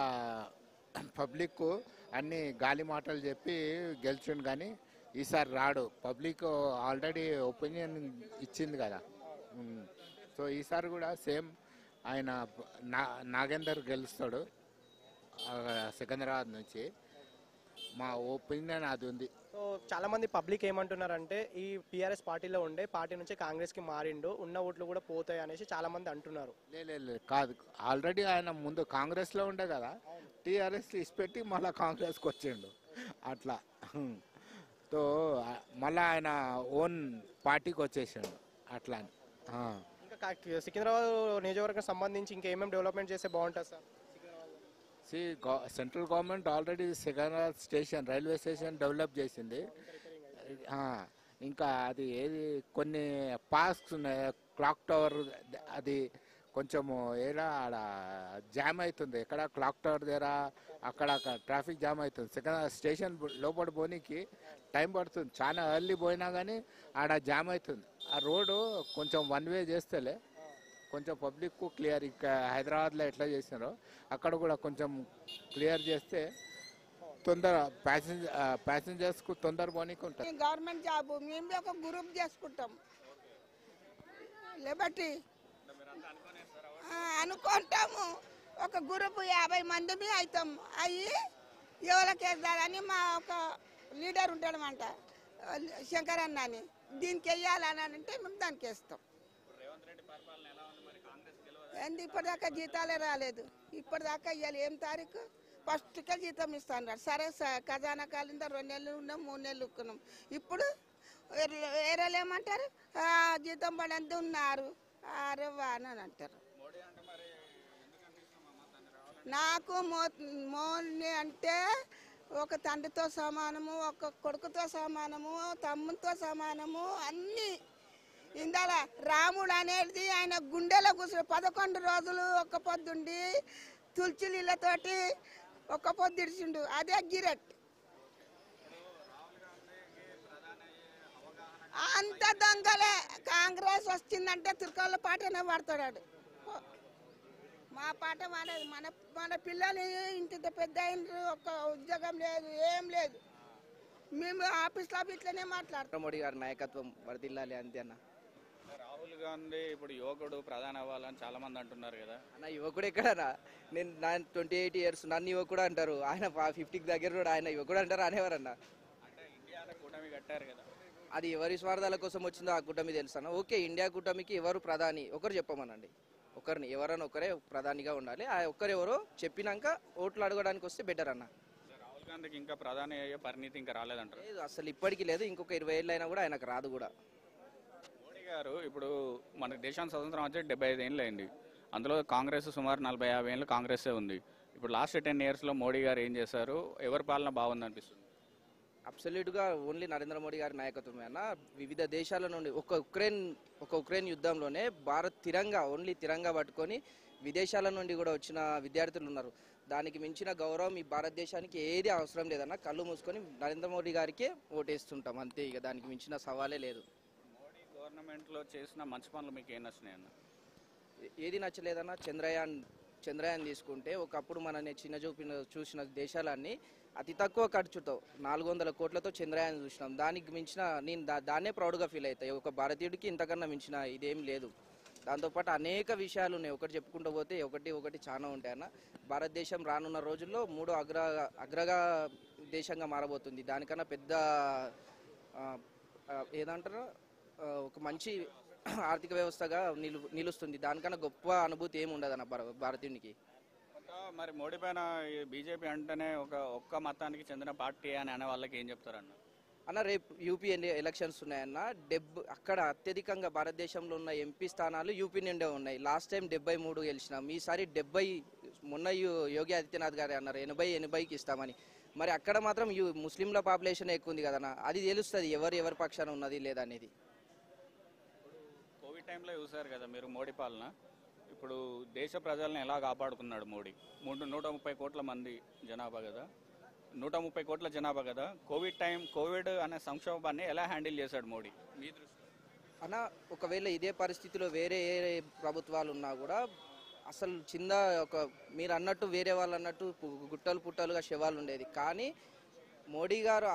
పబ్లిక్ అన్ని గాలి మాటలు చెప్పి గెలిచిండు. కానీ ఈసారి రాడు. పబ్లిక్ ఆల్రెడీ ఒపీనియన్ ఇచ్చింది కదా. సో ఈసారి కూడా సేమ్ ఆయన నాగేందర్ గెలుస్తాడు సికింద్రాబాద్ నుంచి. మా ఒపీనియన్ అది ఉంది. సో చాలా మంది పబ్లిక్ ఏమంటున్నారంటే ఈ టీఆర్ఎస్ పార్టీలో ఉండే పార్టీ నుంచి కాంగ్రెస్కి మారిండు, ఉన్న ఓట్లు కూడా పోతాయి అనేసి చాలా మంది అంటున్నారు. లేదు కాదు, ఆల్రెడీ ఆయన ముందు కాంగ్రెస్లో ఉండే కదా, టీఆర్ఎస్ ఇచ్చిపెట్టి మళ్ళీ కాంగ్రెస్కి వచ్చిండు అట్లా. సో మళ్ళీ ఆయన ఓన్ పార్టీకి వచ్చేసిండు అట్లా. ఇంకా సికింద్రాబాద్ నియోజకవర్గం సంబంధించి ఇంకేమేమి డెవలప్మెంట్ చేస్తే బాగుంటుంది sir? Central government already Secunderabad station railway station develop చేసింది. ఇంకా అది ఏది కొన్ని పార్క్స్ ఉన్నాయి, క్లాక్ టవర్, అది కొంచెము ఏడా ఆడ జామ్ అవుతుంది. ఎక్కడ క్లాక్ టవర్ దగ్గర అక్కడ ట్రాఫిక్ జామ్ అవుతుంది. సికింద్రాబాద్ స్టేషన్ లోపల పోనీకి టైం పడుతుంది. చాలా ఎర్లీ పోయినా కానీ ఆడ జామ్ అవుతుంది. ఆ రోడ్డు కొంచెం 1 వే చేస్తేలే కొంచెం పబ్లిక్ క్లియర్. ఇక్కడ హైదరాబాద్లో ఎట్లా చేసినారో అక్కడ కూడా కొంచెం క్లియర్ చేస్తే తొందర ప్యాసింజర్స్కు తొందర పోనీకి ఉంటుంది. గవర్నమెంట్ జాబ్ మేము ఒక గ్రూప్ చేసుకుంటాం లేబట్టి అనుకుంటాము. ఒక గ్రూప్ 50 మంది అవుతాం. అయ్యి ఎవరికి వేద్దామని మా ఒక లీడర్ ఉంటాడమంట శంకర్ అన్న అని. దీనికి వెయ్యాలని అంటే మేము దానికి వేస్తాం. ఏంది ఇప్పటిదాకా జీతాలే రాలేదు. ఇప్పటిదాకా ఇవ్వాలి. ఏం తారీఖు? ఫస్ట్కే జీతం ఇస్తాను. సరే ఖజానా కాలింద 2 నెలలు ఉన్నాం, 3 నెలలు ఉక్కున్నాం. ఇప్పుడు వేరేలు ఏమంటారు, జీతం పడంత ఉన్నారు అరే వాని అని అంటారు. నాకు మోని అంటే ఒక తండ్రితో సమానము, ఒక కొడుకుతో సమానము, తమ్ముతో సమానము. అన్నీ ఇందాల రాముడు అనేది ఆయన గుండెలో కూర్చో 11 రోజులు ఒక్క పొద్దుండి తులసి నీళ్ళతోటి ఒక్క పొద్దు ఇడిచిండు. అదే గిరెట్. అంత దొంగలే. కాంగ్రెస్ వచ్చిందంటే తిరుకల పాటనే పడతాడు. మా పాట మానేది మన మన పిల్లలు ఇంత పెద్ద అయినరు, ఒక్క ఉద్యోగం లేదు, ఏం లేదు. మేము ఆఫీస్లో ఇట్లనే మాట్లాడతాం. మోడీ గారి నాయకత్వం వర్ధిల్లాలి అంతే అన్న. రాహుల్ గాంధీ ఇప్పుడు యువకుడు ప్రధాని అవ్వాలని చాలా మంది అంటున్నారు కదా అన్న. యువకుడు ఎక్కడన్నా? నేను 28 years నన్ను యువకుడు అంటారు, ఆయన 50కి దగ్గర కూడా ఆయన యువకుడు అంటారు అనేవారన్న. అంటే ఇండియాలో కూటమి కట్టారు కదా, అది ఎవరి స్వార్థాల కోసం వచ్చిందో ఆ కూటమి తెలుసు అన్న. ఓకే, ఇండియా కూటమికి ఎవరు ప్రధాని ఒకరు చెప్పమనండి, ఒకరిని ఎవరైనా ఒకరే ప్రధానిగా ఉండాలి. ఆ ఒక్కరెవరో చెప్పినాక ఓట్లు అడగడానికి వస్తే బెటర్ అన్న. రాహుల్ గాంధీకి ఇంకా ప్రధాని అయ్యే పరిణితి ఇంకా రాలేదంటారు? లేదు, అసలు ఇప్పటికీ లేదు. ఇంకొక 20 ఏళ్ళు అయినా కూడా ఆయనకు రాదు కూడా. మోడీ గారు ఇప్పుడు మన దేశానికి స్వతంత్రం వచ్చి 75 ఏళ్ళు అయింది. అందులో కాంగ్రెస్ సుమారు 40-50 ఏళ్ళు కాంగ్రెసే ఉంది. ఇప్పుడు లాస్ట్ 10 yearsలో మోడీ గారు ఏం చేశారు, ఎవరి పాలన బాగుంది అనిపిస్తుంది? అబ్సల్యూట్గా ఓన్లీ నరేంద్ర మోడీ గారి నాయకత్వమే అన్న. వివిధ దేశాల నుండి ఒక ఉక్రెయిన్ యుద్ధంలోనే భారత్ తిరంగా పట్టుకొని విదేశాల నుండి కూడా వచ్చిన విద్యార్థులు ఉన్నారు. దానికి మించిన గౌరవం ఈ భారతదేశానికి ఏది అవసరం లేదన్న. కళ్ళు మూసుకొని నరేంద్ర మోడీ గారికే ఓటేస్తుంటాం అంతే, ఇక దానికి మించిన సవాలే లేదు. మోడీ గవర్నమెంట్లో చేసిన మంచి పనులు మీకు ఏం నచ్చినాయి అన్న? ఏది నచ్చలేదన్న. చంద్రయాన్ తీసుకుంటే ఒకప్పుడు మనని చూసిన దేశాలన్నీ అతి తక్కువ ఖర్చుతో 400 కోట్లతో చంద్రయాన్ చూసినాం. దానికి మించిన నేను దాన్నే ప్రౌడ్గా ఫీల్ అవుతాయి. ఒక భారతీయుడికి ఇంతకన్నా మించిన ఇదేం లేదు. దాంతోపాటు అనేక విషయాలు ఉన్నాయి, ఒకటి చెప్పుకుంటూ పోతే ఒకటి చాలా ఉంటాయన్న. భారతదేశం రానున్న రోజుల్లో 3వ అగ్రగా దేశంగా మారబోతుంది. దానికన్నా పెద్ద ఏదంటారు, ఒక మంచి ఆర్థిక వ్యవస్థగా నిలుస్తుంది. దానికన్నా గొప్ప అనుభూతి ఏమి ఉండదన్న భారతీయునికి. మరి మోడీ పైన బీజేపీ అంటేనే ఒక్క మతానికి చెందిన పార్టీ అని అనే వాళ్ళకి ఏం చెప్తారన్న? అన్న, రేపు యూపీ ఎలక్షన్స్ ఉన్నాయన్న. అక్కడ అత్యధికంగా భారతదేశంలో ఉన్న ఎంపీ స్థానాలు యూపీ నుండే ఉన్నాయి. Last time 73 గెలిచినాం. ఈసారి 70. మొన్న యోగి ఆదిత్యనాథ్ గారు అన్నారు 80-80కి ఇస్తామని. మరి అక్కడ మాత్రం ముస్లింల పాపులేషన్ ఎక్కువ ఉంది కదన్న. అది తెలుస్తుంది ఎవరి పక్షాన ఉన్నది లేదనేది. కోవిడ్ టైంలో చూసారు కదా మీరు మోడీ పాలన. ఇప్పుడు దేశ ప్రజలను ఎలా కాపాడుకున్నాడు మోడీ? 130 కోట్ల మంది జనాభా కదా, 130 కోట్ల జనాభా కదా. కోవిడ్ అనే సంక్షోభాన్ని ఎలా హ్యాండిల్ చేశాడు మోడీ మీ దృష్టి? అన్న, ఒకవేళ ఇదే పరిస్థితిలో వేరే ఏ ప్రభుత్వాలు ఉన్నా కూడా అసలు మీరు అన్నట్టు వేరే వాళ్ళు అన్నట్టు పుట్టలుగా శవాలు ఉండేది. కానీ మోడీ గారు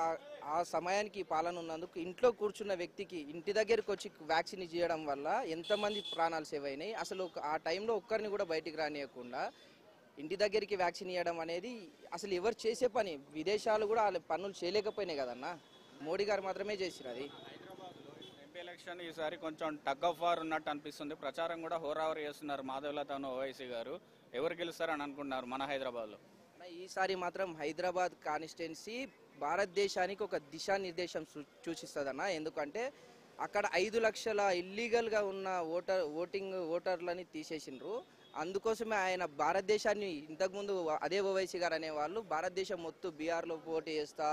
ఆ సమయానికి పాలన ఉన్నందుకు ఇంట్లో కూర్చున్న వ్యక్తికి ఇంటి దగ్గరికి వచ్చి వ్యాక్సిన్ ఇవ్వడం వల్ల ఎంతమంది ప్రాణాలు సేవ్ అయినాయి. అసలు ఆ టైంలో ఒక్కరిని కూడా బయటికి రానియకుండా ఇంటి దగ్గరికి వ్యాక్సిన్ ఇవ్వడం అనేది అసలు ఎవరు చేసే పని. విదేశాలు కూడా వాళ్ళ పనులు చేయలేకపోయినాయి కదన్న, మోడీ గారు మాత్రమే చేసిరు. అది ఎంపీ ఎలక్షన్ ఈసారి కొంచెం టగ్ ఆఫ్ వార్ ఉన్నట్టు అనిపిస్తుంది. ప్రచారం కూడా హోరావర్ చేస్తున్నారు మాధవలతను ఓవైసీ గారు. ఎవరు గెలుస్తారని అనుకుంటున్నారు మన హైదరాబాద్లో? ఈసారి మాత్రం హైదరాబాద్ కాన్స్టిట్యున్సీ భారతదేశానికి ఒక దిశానిర్దేశం సూచిస్తుందన్న. ఎందుకంటే అక్కడ 5 లక్షల ఇల్లీగల్గా ఉన్న ఓటర్లని తీసేసిండ్రు. అందుకోసమే ఆయన భారతదేశాన్ని ఇంతకుముందు అదే ఓవైసీ గారు అనేవాళ్ళు భారతదేశం మొత్తం బీహార్లో పోటీ చేస్తా,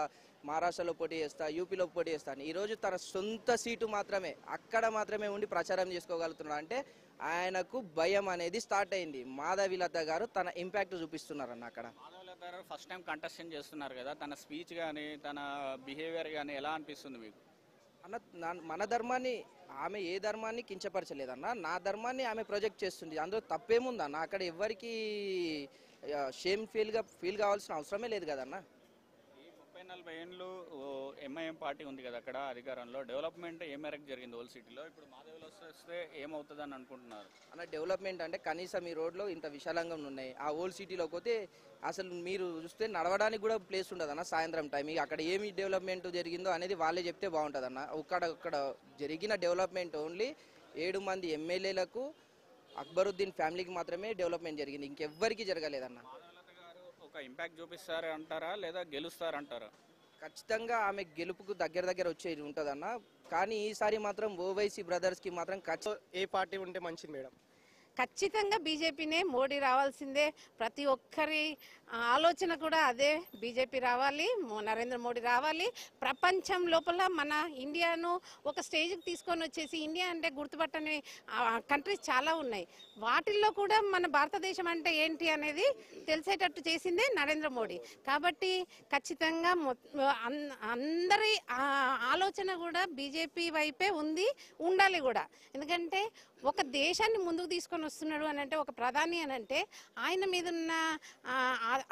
మహారాష్ట్రలో పోటీ చేస్తా, యూపీలో పోటీ చేస్తా అని ఈరోజు తన సొంత సీటు మాత్రమే అక్కడ మాత్రమే ఉండి ప్రచారం చేసుకోగలుగుతున్నాడు. అంటే ఆయనకు భయం అనేది స్టార్ట్ అయింది. మాధవీలత గారు తన ఇంపాక్ట్ చూపిస్తున్నారన్న. అక్కడ మాధవలత గారు ఫస్ట్ టైం కంటెస్టెంట్ చేస్తున్నారు కదా, తన స్పీచ్ కానీ తన బిహేవియర్ కానీ ఎలా అనిపిస్తుంది మీకు? అన్న, మన ధర్మాన్ని ఆమె ఏ ధర్మాన్ని కించపరచలేదన్న. నా ధర్మాన్ని ఆమె ప్రొజెక్ట్ చేస్తుంది. అందులో తప్పేముందన్న? అక్కడ ఎవరికి ఫీల్ కావాల్సిన అవసరమే లేదు కదన్న. 30-40 ఏళ్ళు ఎంఐఎం పార్టీ ఉంది కదా అక్కడ అధికారంలో. డెవలప్మెంట్ ఏ మేరకు జరిగింది ఓల్డ్ సిటీలో? ఇప్పుడు మాధవీలో వస్తే ఏమవుతుంది అని అనుకుంటున్నారు? అన్న, డెవలప్మెంట్ అంటే కనీసం ఈ రోడ్లో ఇంత విశాలంగా ఉన్నాయి. ఆ ఓల్డ్ సిటీలోకి పోతే అసలు మీరు చూస్తే నడవడానికి కూడా ప్లేస్ ఉండదు అన్న. సాయంత్రం టైం అక్కడ ఏమి డెవలప్మెంట్ జరిగిందో అనేది వాళ్ళే చెప్తే బాగుంటుంది అన్న. అక్కడ జరిగిన డెవలప్మెంట్ ఓన్లీ 7 మంది ఎమ్మెల్యేలకు, అక్బరుద్దీన్ ఫ్యామిలీకి మాత్రమే డెవలప్మెంట్ జరిగింది, ఇంకెవ్వరికి జరగలేదన్న. ఒక ఇంపాక్ట్ చూపిస్తారు అంటారా లేదా గెలుస్తారంటారా? ఖచ్చితంగా ఆమె గెలుపుకు దగ్గర వచ్చేది ఉంటుందన్న. కానీ ఈసారి మాత్రం ఓవైసీ బ్రదర్స్కి మాత్రం ఏ పార్టీ ఉంటే మంచిది మేడం? ఖచ్చితంగా బీజేపీనే, మోడీ రావాల్సిందే. ప్రతి ఒక్కరి ఆలోచన కూడా అదే, బీజేపీ రావాలి, నరేంద్ర మోడీ రావాలి. ప్రపంచం లోపల మన ఇండియాను ఒక స్టేజ్కి తీసుకొని వచ్చేసి, ఇండియా అంటే గుర్తుపట్టని కంట్రీస్ చాలా ఉన్నాయి, వాటిల్లో కూడా మన భారతదేశం అంటే ఏంటి అనేది తెలిసేటట్టు చేసిందే నరేంద్ర మోడీ. కాబట్టి ఖచ్చితంగా అందరి ఆలోచన కూడా బీజేపీ వైపే ఉంది, ఉండాలి కూడా. ఎందుకంటే ఒక దేశాన్ని ముందుకు తీసుకొని వస్తున్నాడు అని అంటే, ఒక ప్రధాని అని అంటే ఆయన మీద ఉన్న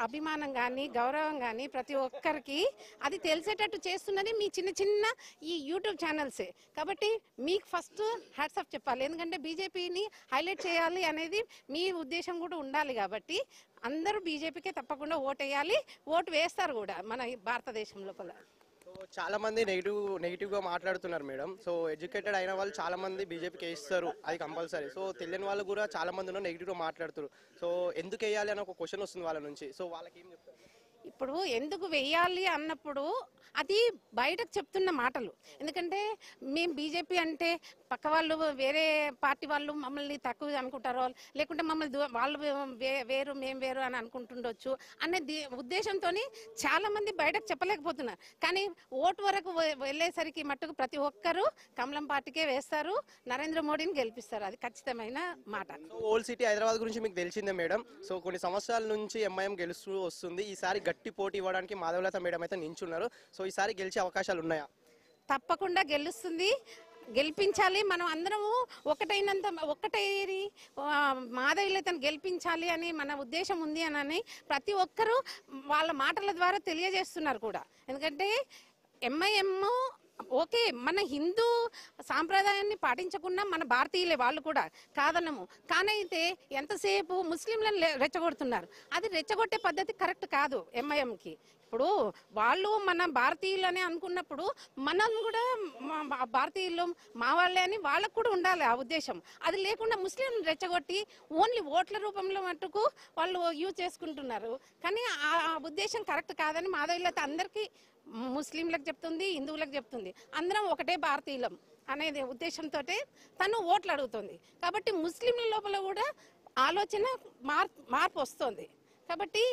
అభిమానం కానీ గౌరవం కానీ ప్రతి ఒక్కరికి అది తెలిసేటట్టు చేస్తున్నది మీ చిన్న చిన్న ఈ యూట్యూబ్ ఛానల్సే. కాబట్టి మీకు ఫస్ట్ హ్యాట్స్ ఆఫ్ చెప్పాలి, ఎందుకంటే బీజేపీని హైలైట్ చేయాలి అనేది మీ ఉద్దేశం కూడా ఉండాలి. కాబట్టి అందరూ బీజేపీకే తప్పకుండా ఓటేయాలి, ఓటు వేస్తారు కూడా మన భారతదేశం లోపల. సో చాలా మంది నెగిటివ్ గా మాట్లాడుతున్నారు మేడం. సో ఎడ్యుకేటెడ్ అయిన వాళ్ళు చాలా మంది బీజేపీకి వేస్తారు, అది కంపల్సరీ. సో తెలియని వాళ్ళు కూడా చాలా మంది నెగిటివ్ గా మాట్లాడుతారు. సో ఎందుకు వేయాలి అని ఒక క్వశ్చన్ వస్తుంది వాళ్ళ నుంచి. సో వాళ్ళకి ఏం చెప్తారు? ఇప్పుడు ఎందుకు వెయ్యాలి అన్నప్పుడు అది బయటకు చెప్తున్న మాటలు. ఎందుకంటే మేము బీజేపీ అంటే పక్క వాళ్ళు వేరే పార్టీ వాళ్ళు మమ్మల్ని తక్కువ అనుకుంటారో, లేకుంటే మమ్మల్ని వాళ్ళు వేరు మేము వేరు అని అనుకుంటుండొచ్చు అనే ఉద్దేశంతో చాలా మంది బయటకు చెప్పలేకపోతున్నారు. కానీ ఓటు వరకు వెళ్ళేసరికి మట్టుకు ప్రతి ఒక్కరూ కమలం పార్టీకే వేస్తారు, నరేంద్ర మోడీని గెలిపిస్తారు, అది ఖచ్చితమైన మాట. ఓల్డ్ సిటీ హైదరాబాద్ గురించి మీకు తెలిసిందే మేడం. సో కొన్ని సంవత్సరాల నుంచి ఎంఐఎం గెలుస్తూ వస్తుంది. ఈసారి గట్టి పోటీ ఇవ్వడానికి మాధవలత మేడం అయితే నించున్నారు. సో ఈసారి గెలిచే అవకాశాలు ఉన్నాయా? తప్పకుండా గెలుస్తుంది, గెలిపించాలి. మనం అందరము ఒక్కటై మాధవీలతను గెలిపించాలి అని మన ఉద్దేశం ఉంది అని ప్రతి ఒక్కరూ వాళ్ళ మాటల ద్వారా తెలియజేస్తున్నారు కూడా. ఎందుకంటే ఎంఐఎం ఓకే, మన హిందూ సాంప్రదాయాన్ని పాటించకుండా మన భారతీయులే వాళ్ళు కూడా కాదనము. కానైతే ఎంతసేపు ముస్లింలను రెచ్చగొడుతున్నారు, అది రెచ్చగొట్టే పద్ధతి కరెక్ట్ కాదు ఎంఐఎంకి. ఇప్పుడు వాళ్ళు మన భారతీయులనే అనుకున్నప్పుడు మనం కూడా భారతీయులు మా వాళ్ళే అని వాళ్ళకు కూడా ఉండాలి ఆ ఉద్దేశం. అది లేకుండా ముస్లింలను రెచ్చగొట్టి ఓన్లీ ఓట్ల రూపంలో మట్టుకు వాళ్ళు యూజ్ చేసుకుంటున్నారు. కానీ ఆ ఉద్దేశం కరెక్ట్ కాదని మాధవీలత అందరికీ, ముస్లింలకు చెప్తుంది, హిందువులకు చెప్తుంది, అందరం ఒకటే భారతీయులం అనేది ఉద్దేశంతో తను ఓట్లు అడుగుతుంది. కాబట్టి ముస్లింల లోపల కూడా ఆలోచన మార్పు వస్తుంది. కాబట్టి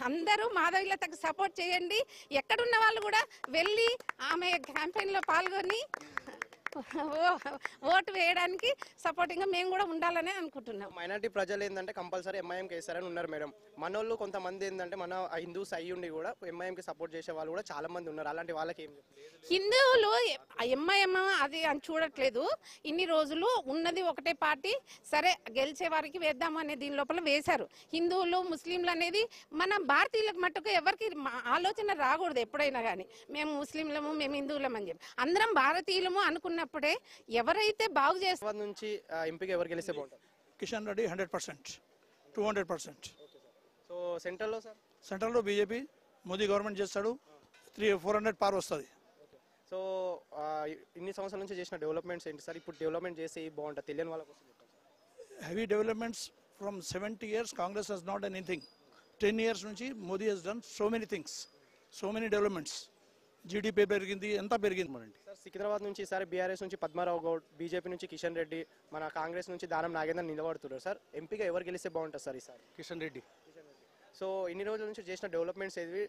అందరూ మాధవీలతకు సపోర్ట్ చేయండి. ఎక్కడున్న వాళ్ళు కూడా వెళ్ళి ఆమె క్యాంపెయిన్లో పాల్గొని ఓటు వేయడానికి సపోర్టింగ్ గా మేము కూడా ఉండాలని అనుకుంటున్నాం. మైనారిటీ ప్రజలు ఏంటంటే కంపల్సరీ ఎంఐఎంకి వేస్తారని ఉన్నారు మేడం. మనోళ్ళు కొంతమంది ఏంటంటే మన హిందూస్ అయ్యి ఉండి కూడా ఎంఐఎంకి సపోర్ట్ చేసే వాళ్ళు కూడా చాలా మంది ఉన్నారు. అలాంటి వాళ్ళకి ఏం హిందువులు ఎంఐఎం అది అని చూడట్లేదు. ఇన్ని రోజులు ఉన్నది ఒకటే పార్టీ, సరే గెలిచే వారికి వేద్దాము అనే దీని లోపల వేశారు. హిందువులు ముస్లింలు అనేది మన భారతీయులకు మట్టుకు ఎవరికి ఆలోచన రాకూడదు. ఎప్పుడైనా కానీ మేము ముస్లింలము మేము హిందువులం అని చెప్పి అందరం భారతీయులము అనుకున్నప్పుడే ఎవరైతే బాగు చేస్తారు నుంచి ఎంపీగా ఎవరు గెలిస్తే బాగుంటుంది? కిషన్ రెడ్డి 100%, 200%. సో సెంట్రల్లో సార్? సెంట్రల్లో బీజేపీ, మోదీ గవర్నమెంట్ చేస్తాడు, 300-400 పార్ వస్తుంది. సో ఇన్ని సంవత్సరాల నుంచి చేసిన డెవలప్మెంట్స్ ఏంటి సార్? ఇప్పుడు డెవలప్మెంట్ చేసి బాగుంటుంది తెలియని వాళ్ళ కోసం. Heavy developments from 70 years Congress has not done anything. 10 years నుంచి Modi has done so many things, so many developments. GDP పెరిగింది, ఎంత పెరిగింది మనండి. సార్ సికింద్రాబాద్ నుంచి ఈసారి బీఆర్ఎస్ నుంచి పద్మారావు గౌడ్, బీజేపీ నుంచి కిషన్ రెడ్డి, మన కాంగ్రెస్ నుంచి దానం నాగేందర్ నిలబడుతున్నారు. సార్ ఎంపీగా ఎవరు గెలిస్తే బాగుంటుంది సార్ ఈసారి? కిషన్ రెడ్డి. సో ఇన్ని రోజుల నుంచి చేసిన డెవలప్మెంట్స్ ఏవి,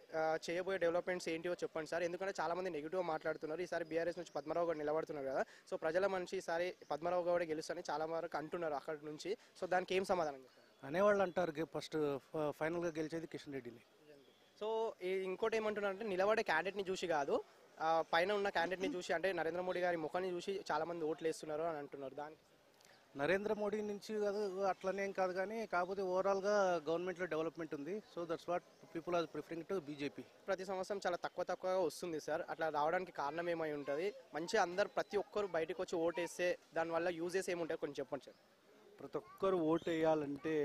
చేయబోయే డెవలప్మెంట్స్ ఏంటివో చెప్పండి సార్. ఎందుకంటే చాలా మంది నెగిటివ్గా మాట్లాడుతున్నారు. ఈసారి బీఆర్ఎస్ నుంచి పద్మారావు గౌడ్ నిలబడుతున్నారు కదా. సో ప్రజల మనిషి ఈసారి పద్మారావు గౌడే గెలుస్తారని చాలా వరకు అంటున్నారు అక్కడ నుంచి. సో దానికి ఏం సమాధానం అనేవాళ్ళు అంటారు ఫస్ట్ ఫైనల్గా గెలిచేది కిషన్ రెడ్డిని. సో ఇంకోటి ఏమంటున్నారు అంటే నిలబడే క్యాండిడేట్ని చూసి కాదు, పైన ఉన్న క్యాండిడేట్ని చూసి, అంటే నరేంద్ర మోడీ గారి ముఖాన్ని చూసి చాలా మంది ఓట్లు వేస్తున్నారు అని అంటున్నారు. దానికి నరేంద్ర మోడీ నుంచి కాదు, అట్లనేం కాదు, కానీ కాకపోతే ఓవరాల్గా గవర్నమెంట్లో డెవలప్మెంట్ ఉంది. So that's what people are preferring to BJP. ప్రతి సంవత్సరం చాలా తక్కువగా వస్తుంది సార్. అట్లా రావడానికి కారణం ఏమై ఉంటుంది? మంచిగా అందరు ప్రతి ఒక్కరు బయటకు వచ్చి ఓటు వేస్తే దానివల్ల యూజెస్ ఏముంటాయి కొంచెం చెప్పండి సార్. ప్రతి ఒక్కరు ఓటు వేయాలంటే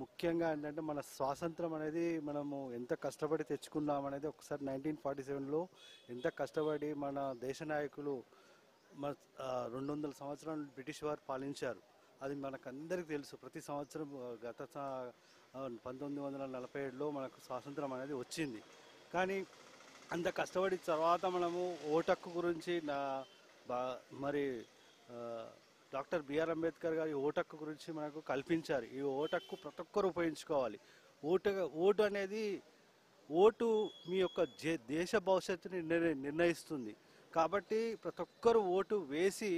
ముఖ్యంగా ఏంటంటే మన స్వాతంత్రం అనేది మనము ఎంత కష్టపడి తెచ్చుకున్నాం అనేది ఒకసారి 1947లో ఎంత కష్టపడి మన దేశ నాయకులు 200 సంవత్సరాలు బ్రిటిష్ వారు పాలించారు. అది మనకందరికీ తెలుసు. ప్రతి సంవత్సరం గత 1947లో మనకు స్వాతంత్రం అనేది వచ్చింది. కానీ అంత కష్టపడి తర్వాత మనము ఓటు హక్కు గురించి మరి డాక్టర్ బిఆర్ అంబేద్కర్ గారి ఓటు హక్కు గురించి మనకు కల్పించారు. ఈ ఓటు హక్కు ప్రతి ఒక్కరు ఉపయోగించుకోవాలి. ఓటు అనేది మీ యొక్క దేశ భవిష్యత్తుని నిర్ణయిస్తుంది. కాబట్టి ప్రతి ఒక్కరు ఓటు వేసి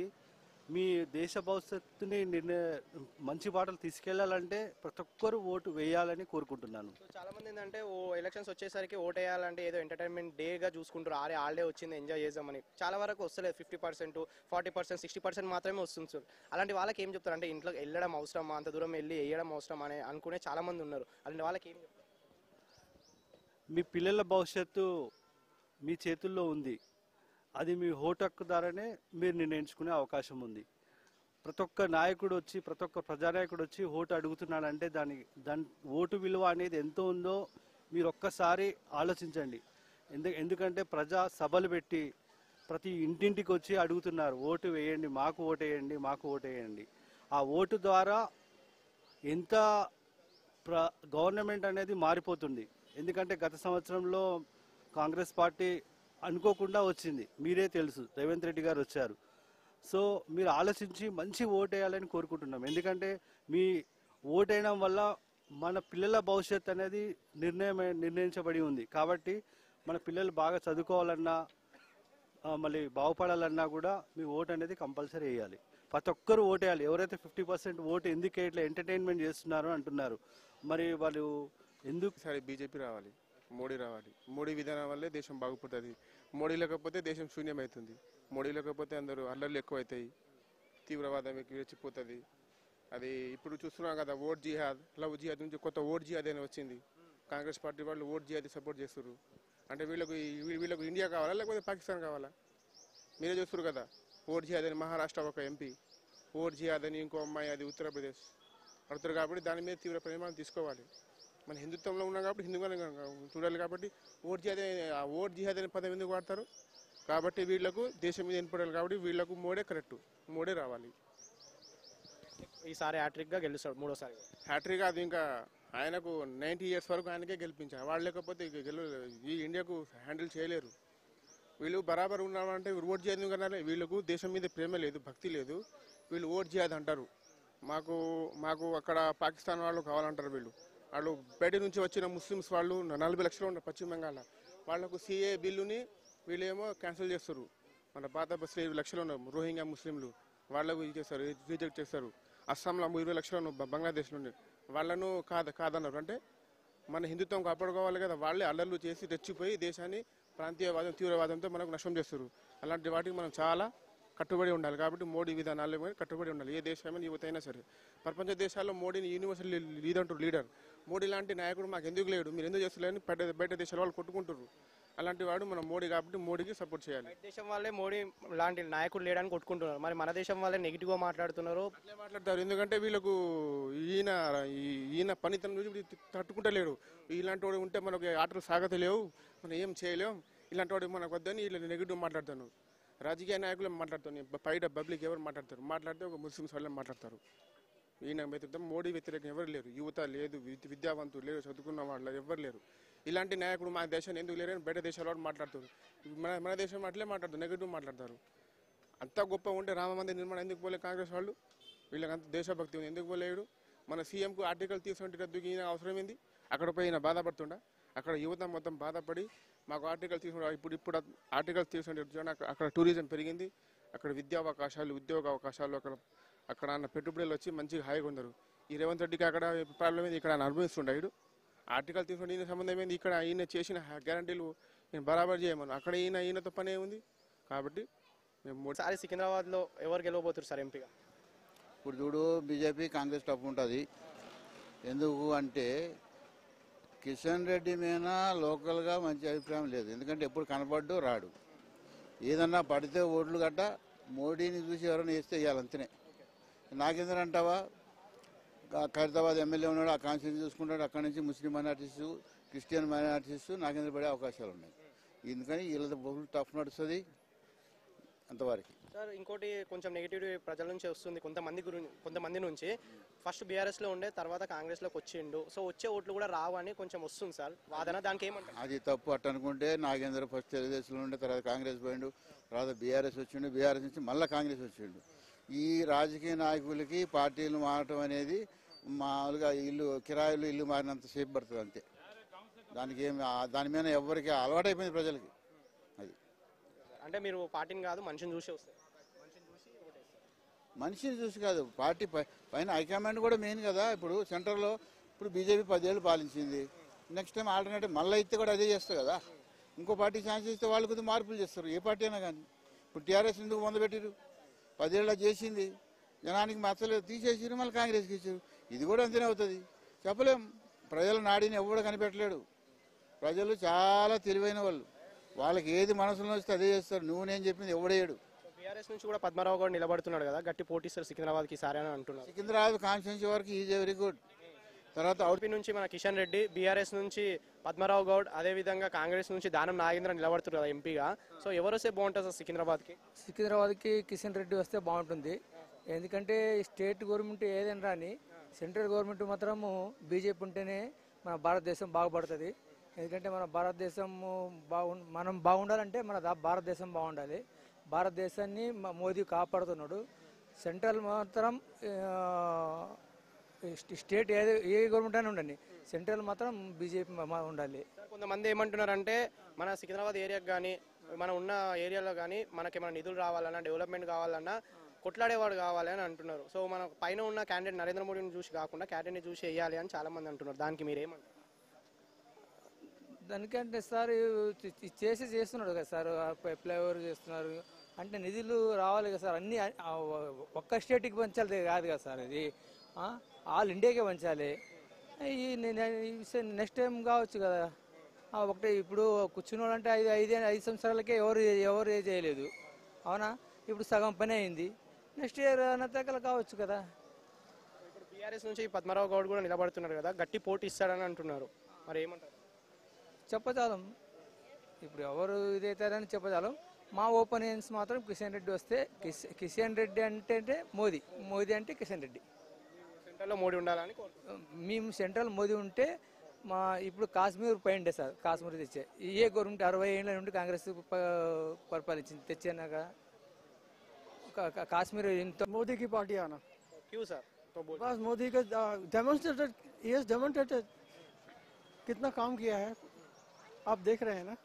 మీ దేశ భవిష్యత్తుని మంచి బాటలు తీసుకెళ్లాలంటే ప్రతి ఒక్కరు ఓటు వేయాలని కోరుకుంటున్నాను. చాలా మంది ఏంటంటే ఎలక్షన్స్ వచ్చేసరికి ఓట్ వేయాలంటే ఏదో ఎంటర్టైన్మెంట్ డేగా చూసుకుంటారు. హాలిడే వచ్చింది ఎంజాయ్ చేద్దామని. చాలా వరకు వస్తలేదు, 50%, 40%, 60% మాత్రమే వస్తుంది సార్. అలాంటి వాళ్ళకి ఏం చెప్తారు? అంటే ఇంట్లో వెళ్ళడం అవసరమా, అంత దూరం వెళ్ళి వేయడం అవసరం అని అనుకునే చాలా మంది ఉన్నారు. అలాంటి వాళ్ళకి ఏం చెప్తారు? మీ పిల్లల భవిష్యత్తు మీ చేతుల్లో ఉంది. అది మీ ఓటు హక్కు ద్వారానే మీరు నిర్ణయించుకునే అవకాశం ఉంది. ప్రతి ఒక్క నాయకుడు వచ్చి, ప్రతి ఒక్క ప్రజానాయకుడు వచ్చి ఓటు అడుగుతున్నాడంటే దాని ఓటు విలువ అనేది ఎంత ఉందో మీరు ఒక్కసారి ఆలోచించండి. ఎందుకంటే ప్రజా సభలు పెట్టి ప్రతి ఇంటింటికి వచ్చి అడుగుతున్నారు, ఓటు వేయండి, మాకు ఓటు వేయండి, మాకు ఓటు వేయండి. ఆ ఓటు ద్వారా ఎంత గవర్నమెంట్ అనేది మారిపోతుంది. ఎందుకంటే గత సంవత్సరంలో కాంగ్రెస్ పార్టీ అనుకోకుండా వచ్చింది, మీరే తెలుసు, రేవంత్ రెడ్డి గారు వచ్చారు. సో మీరు ఆలోచించి మంచి ఓటు వేయాలని కోరుకుంటున్నాం. ఎందుకంటే మీ ఓటు వేయడం వల్ల మన పిల్లల భవిష్యత్ అనేది నిర్ణయించబడి ఉంది. కాబట్టి మన పిల్లలు బాగా చదువుకోవాలన్నా మళ్ళీ బాగుపడాలన్నా కూడా మీ ఓటు అనేది కంపల్సరీ వేయాలి. ప్రతి ఒక్కరు ఓటు వేయాలి. ఎవరైతే 50% ఓటు ఎందుకు ఇట్లా ఎంటర్టైన్మెంట్ చేస్తున్నారో అంటున్నారు, మరి వాళ్ళు ఎందుకు? సరే, బీజేపీ రావాలి, మోడీ రావాలి. మోడీ విధానం వల్లే దేశం బాగుపడుతుంది. మోడీ లేకపోతే దేశం శూన్యమవుతుంది. మోడీ లేకపోతే అందరూ అల్లర్లు ఎక్కువైతాయి, తీవ్రవాదం రెచ్చిపోతుంది. అది ఇప్పుడు చూస్తున్నాం కదా, ఓట్ జిహాద్, లవ్ జిహాద్ నుంచి కొత్త ఓట్ జిహాద్ అని వచ్చింది. కాంగ్రెస్ పార్టీ వాళ్ళు ఓట్ జిహాద్ సపోర్ట్ చేస్తారు. అంటే వీళ్ళకు ఇండియా కావాలా లేకపోతే పాకిస్తాన్ కావాలా? మీరే చూస్తారు కదా, ఓట్ జిహాద్ అని మహారాష్ట్ర ఒక ఎంపీ, ఓట్ జిహాద్ అని ఇంకో అమ్మాయి, అది ఉత్తరప్రదేశ్ అడుగుతారు. కాబట్టి దాని మీద తీవ్ర పరిమాణం తీసుకోవాలి. మన హిందుత్వంలో ఉన్నాం కాబట్టి హిందువుగానే చూడాలి. కాబట్టి ఓట్ జిహాద్ అనే పదం ఎందుకు వాడతారు? కాబట్టి వీళ్లకు దేశం మీద ఏర్పడాలి. కాబట్టి వీళ్లకు మోడే కరెక్ట్, మోడే రావాలి. ఈసారి హ్యాట్రిక్గా గెలుస్తాడు, మూడోసారి. హ్యాట్రిక్ అది ఇంకా ఆయనకు 90 years వరకు ఆయనకే గెలిపించారు. వాళ్ళు లేకపోతే ఈ ఇండియాకు హ్యాండిల్ చేయలేరు. వీళ్ళు బరాబర్ ఉన్నారంటే ఓట్ జిహాద్ కన్నా వీళ్ళకు దేశం మీద ప్రేమ లేదు, భక్తి లేదు. వీళ్ళు ఓట్ జిహాద్ అంటారు. మాకు అక్కడ పాకిస్తాన్ వాళ్ళు కావాలంటారు. వాళ్ళు బయట నుంచి వచ్చిన ముస్లిమ్స్ వాళ్ళు 40 లక్షలు ఉన్నారు పశ్చిమ బెంగాల్. వాళ్లకు సిఏ బిల్లుని వీళ్ళేమో క్యాన్సిల్ చేస్తారు. మన పాత 20 లక్షలు ఉన్నారు రోహింగ్యా ముస్లింలు, వాళ్ళకు ఇది చేస్తారు, రిజెక్ట్ చేస్తారు. అస్సాంలో 20 లక్షలు ఉన్నారు బంగ్లాదేశ్ నుండి, వాళ్ళను కాదన్నారు. అంటే మన హిందుత్వం కాపాడుకోవాలి కదా, వాళ్ళే అల్లర్లు చేసి తెచ్చిపోయి దేశాన్ని ప్రాంతీయవాదం, తీవ్రవాదంతో మనకు నష్టం చేస్తారు. అలాంటి వాటికి మనం చాలా కట్టుబడి ఉండాలి. కాబట్టి మోడీ విధానాలు కట్టుబడి ఉండాలి. ఏ దేశమైనా యువత అయినా సరే. ప్రపంచ దేశాల్లో మోడీని యూనివర్సల్ లీడర్. మోడీ లాంటి నాయకుడు మాకు ఎందుకు లేడు, మీరు ఎందుకు చేస్తలేని బయట దేశాల వాళ్ళు కొట్టుకుంటారు. అలాంటి వాడు మన మోడీ, కాబట్టి మోడీకి సపోర్ట్ చేయాలి. బయట దేశం వాళ్ళే మోడీ లాంటి నాయకుడు లేడని కొట్టుకుంటున్నారు, మరి మన దేశం వాళ్ళే నెగిటివ్గా మాట్లాడుతున్నారు. అట్లే మాట్లాడతారు. ఎందుకంటే వీళ్ళకు ఈయన పనితనం నుంచి తట్టుకుంటలేడు. ఇలాంటి వాడు ఉంటే మనకు ఆటలు సాగతలేవు, మనం ఏం చేయలేం, ఇలాంటి వాడు మనకు వద్దని వీళ్ళు నెగిటివ్ మాట్లాడతాను. రాజకీయ నాయకులు మాట్లాడుతాను, బయట పబ్లిక్ ఎవరు మాట్లాడితే ఒక ముస్లిమ్స్ వాళ్ళని మాట్లాడతారు. ఈయన వ్యతిరేకం, మోడీ వ్యతిరేకం ఎవరు లేరు. యువత లేదు, విద్యావంతులు లేరు, చదువుకున్న వాళ్ళు ఎవరు లేరు. ఇలాంటి నాయకుడు మన దేశాన్ని ఎందుకు లేరని బయట దేశాల వాళ్ళు మాట్లాడుతారు. మన దేశం అట్లే మాట్లాడతారు, నెగిటివ్ మాట్లాడతారు. అంతా గొప్ప ఉంటే రామ మందిర నిర్మాణం ఎందుకు పోలే కాంగ్రెస్ వాళ్ళు? వీళ్ళకి అంత దేశభక్తి ఉంది, ఎందుకు పోలేడు? మన సీఎంకు ఆర్టికల్ 370 రద్దుకి ఈయన అవసరం ఏంది? అక్కడ పోయి ఈయన బాధపడుతుండా? అక్కడ యువత మొత్తం బాధపడి మాకు ఆర్టికల్ 370 ఇప్పుడు ఆర్టికల్ 370 అక్కడ టూరిజం పెరిగింది, అక్కడ విద్యా అవకాశాలు, ఉద్యోగ అవకాశాలు, అక్కడ అన్న పెట్టుబడులు వచ్చి మంచిగా హాయిగా ఉన్నారు. ఈ రేవంత్ రెడ్డికి అక్కడ ప్రాబ్లం ఏంది? ఇక్కడ అనుభవిస్తుండే ఈడు. ఆర్టికల్ 370 సంబంధం ఏంది? ఇక్కడ ఈయన చేసిన గ్యారంటీలు నేను బరాబర్ చేయమను, అక్కడ ఈయనతో పని ఏముంది? కాబట్టి మేము మూడుసారి సికింద్రాబాద్లో ఎవరు గెలవబోతున్నారు సార్ ఎంపీగా? ఇప్పుడు చూడు, బీజేపీ కాంగ్రెస్ టఫ్ ఉంటుంది. ఎందుకు అంటే కిషన్ రెడ్డి మీద లోకల్గా మంచి అభిప్రాయం లేదు. ఎందుకంటే ఎప్పుడు కనపడ్డు రాడు. ఏదన్నా పడితే ఓట్లు గట్ట మోడీని చూసి ఎవరైనా వేస్తే ఇవ్వాలంతనే. నాగేంద్ర అంటావా, ఖైరతాబాద్ ఎమ్మెల్యే ఉన్నాడు, ఆ కాన్స్టిట్యూన్సీ చూసుకుంటాడు. అక్కడి నుంచి ముస్లిం మైనార్టీస్, క్రిస్టియన్ మైనార్టీస్ నాగేంద్ర పడే అవకాశాలు ఉన్నాయి. ఎందుకని వీళ్ళది బహుళ టఫ్ నడుస్తుంది అంతవరకు. సార్ ఇంకోటి కొంచెం నెగిటివ్ ప్రజల నుంచి వస్తుంది, కొంతమంది నుంచి. ఫస్ట్ బీఆర్ఎస్లో ఉండే, తర్వాత కాంగ్రెస్లోకి వచ్చిండు, సో వచ్చే ఓట్లు కూడా రావని కొంచెం వస్తుంది సార్ వాదన, దానికి ఏమంటారు? అది తప్పు. అట్ట అనుకుంటే నాగేంద్ర ఫస్ట్ తెలుగుదేశంలో ఉండే, తర్వాత కాంగ్రెస్ పోయిండు, తర్వాత బీఆర్ఎస్ వచ్చిండు, బీఆర్ఎస్ నుంచి మళ్ళీ కాంగ్రెస్ వచ్చిండు. ఈ రాజకీయ నాయకులకి పార్టీలు మారటం అనేది మామూలుగా ఇల్లు మారినంత సేపు పడుతుంది అంతే. దాని మీద ఎవరికి అలవాటైపోయింది ప్రజలకి. అది అంటే మీరు పార్టీని కాదు మనిషిని చూసి వస్తారు. మనిషిని చూసి కాదు, పార్టీ పైన హైకమాండ్ కూడా మెయిన్ కదా. ఇప్పుడు సెంటర్లో ఇప్పుడు బీజేపీ 10 ఏళ్ళు పాలించింది, నెక్స్ట్ టైం ఆల్టర్నేటివ్ మళ్ళీ అయితే కూడా అదే చేస్తారు కదా. ఇంకో పార్టీ ఛాన్స్ ఇస్తే వాళ్ళు కొద్దిగా మార్పులు చేస్తారు, ఏ పార్టీ అయినా కానీ. ఇప్పుడు టీఆర్ఎస్ ఎందుకు మొదలుపెట్టారు, 10 ఏళ్ళ చేసింది, జనానికి మచ్చలేదు, తీసేసారు, మళ్ళీ కాంగ్రెస్కి ఇచ్చారు. ఇది కూడా అంతనే అవుతుంది, చెప్పలేం. ప్రజల నాడిని ఎవడో కనిపెట్టలేడు. ప్రజలు చాలా తెలివైన వాళ్ళు, వాళ్ళకి ఏది మనసులో వస్తే అదే చేస్తారు. నువ్వు నేను చెప్పింది ఎవడేయడు. బీఆర్ఎస్ నుంచి కూడా పద్మారావు గౌడ్ నిలబడుతున్నాడు కదా, గట్టి పోటీ ఇస్తారు సికింద్రాబాద్కి సారే అని అంటున్నారు. సికింద్రాబాద్ కాన్స్టిట్యూన్సీ వరకు ఈజ్ వెరీ గుడ్. తర్వాత ఉడిపి నుంచి మన కిషన్ రెడ్డి, బీఆర్ఎస్ నుంచి పద్మారావు గౌడ్, అదే విధంగా కాంగ్రెస్ నుంచి దానం నాగేంద్ర నిలబడుతున్నారు కదా ఎంపీగా. సో ఎవరు వస్తే బాగుంటుంది సార్ సికింద్రాబాద్కి? సికింద్రాబాద్కి కిషన్ రెడ్డి వస్తే బాగుంటుంది. ఎందుకంటే స్టేట్ గవర్నమెంట్ ఏదైనా రాని సెంట్రల్ గవర్నమెంట్ మాత్రము బీజేపీ ఉంటేనే మన భారతదేశం బాగుపడుతుంది. ఎందుకంటే మన భారతదేశం మనం బాగుండాలంటే మన భారతదేశం బాగుండాలి. భారతదేశాన్ని మోదీ కాపాడుతున్నాడు. సెంట్రల్ మాత్రం స్టేట్ ఏ గవర్నమెంట్ అయినా ఉండండి, సెంట్రల్ మాత్రం బీజేపీ ఉండాలి. కొంతమంది ఏమంటున్నారంటే మన సికింద్రాబాద్ ఏరియాకి కానీ మనం ఉన్న ఏరియాలో కానీ మనకేమైనా నిధులు రావాలన్నా, డెవలప్మెంట్ కావాలన్నా కొట్లాడేవాడు కావాలి అని అంటున్నారు. సో మన పైన ఉన్న క్యాండిడేట్ నరేంద్ర మోడీని చూసి కాకుండా క్యాండిడేట్ని చూసి వేయాలి అని చాలా మంది అంటున్నారు. దానికి మీరేమంటారు? దానికంటే సార్ చేస్తున్నాడు కదా సార్, ఫ్లైఓవర్ చేస్తున్నారు అంటే నిధులు రావాలి కదా సార్. అన్ని ఒక్క స్టేట్కి పంచాలి కాదు కదా సార్, ఇది ఆల్ ఇండియాకే పంచాలి. ఈ నెక్స్ట్ టైం కావచ్చు కదా. ఒకటే ఇప్పుడు కూర్చున్న వాళ్ళు అంటే 5 సంవత్సరాలకే ఎవరు చేయలేదు, అవునా? ఇప్పుడు సగం పని అయింది, నెక్స్ట్ ఇయర్ అన్నతగ్గల కావచ్చు కదా. ఇప్పుడు బీఆర్ఎస్ నుంచి పద్మారావు గౌడ్ కూడా నిలబడుతున్నారు కదా, గట్టి పోటీ ఇస్తాడని అంటున్నారు. మరి ఏమంటారు? చెప్పచాలం, ఇప్పుడు ఎవరు ఇదైతారని చెప్పచాలం. మా ఒపీనియన్స్ మాత్రం కిషన్ రెడ్డి వస్తే, కిషన్ రెడ్డి అంటే మోదీ అంటే కిషన్ రెడ్డి. సెంట్రల్లో మోడీ ఉండాలని మేము సెంట్రల్ మోదీ ఉంటే ఇప్పుడు కాశ్మీర్ పోయిండే సార్, కాశ్మీర్ తెచ్చే ఏ గవర్నమెంట్ 60 ఏళ్ళ నుండి కాంగ్రెస్ పరిపాలించింది, తెచ్చాక काश्मीर मोदी की पार्टी आना। क्यों सर? तो बस मोदी का डेमोन्स्ट्रेटेड कितना काम किया है आप देख रहे हैं ना।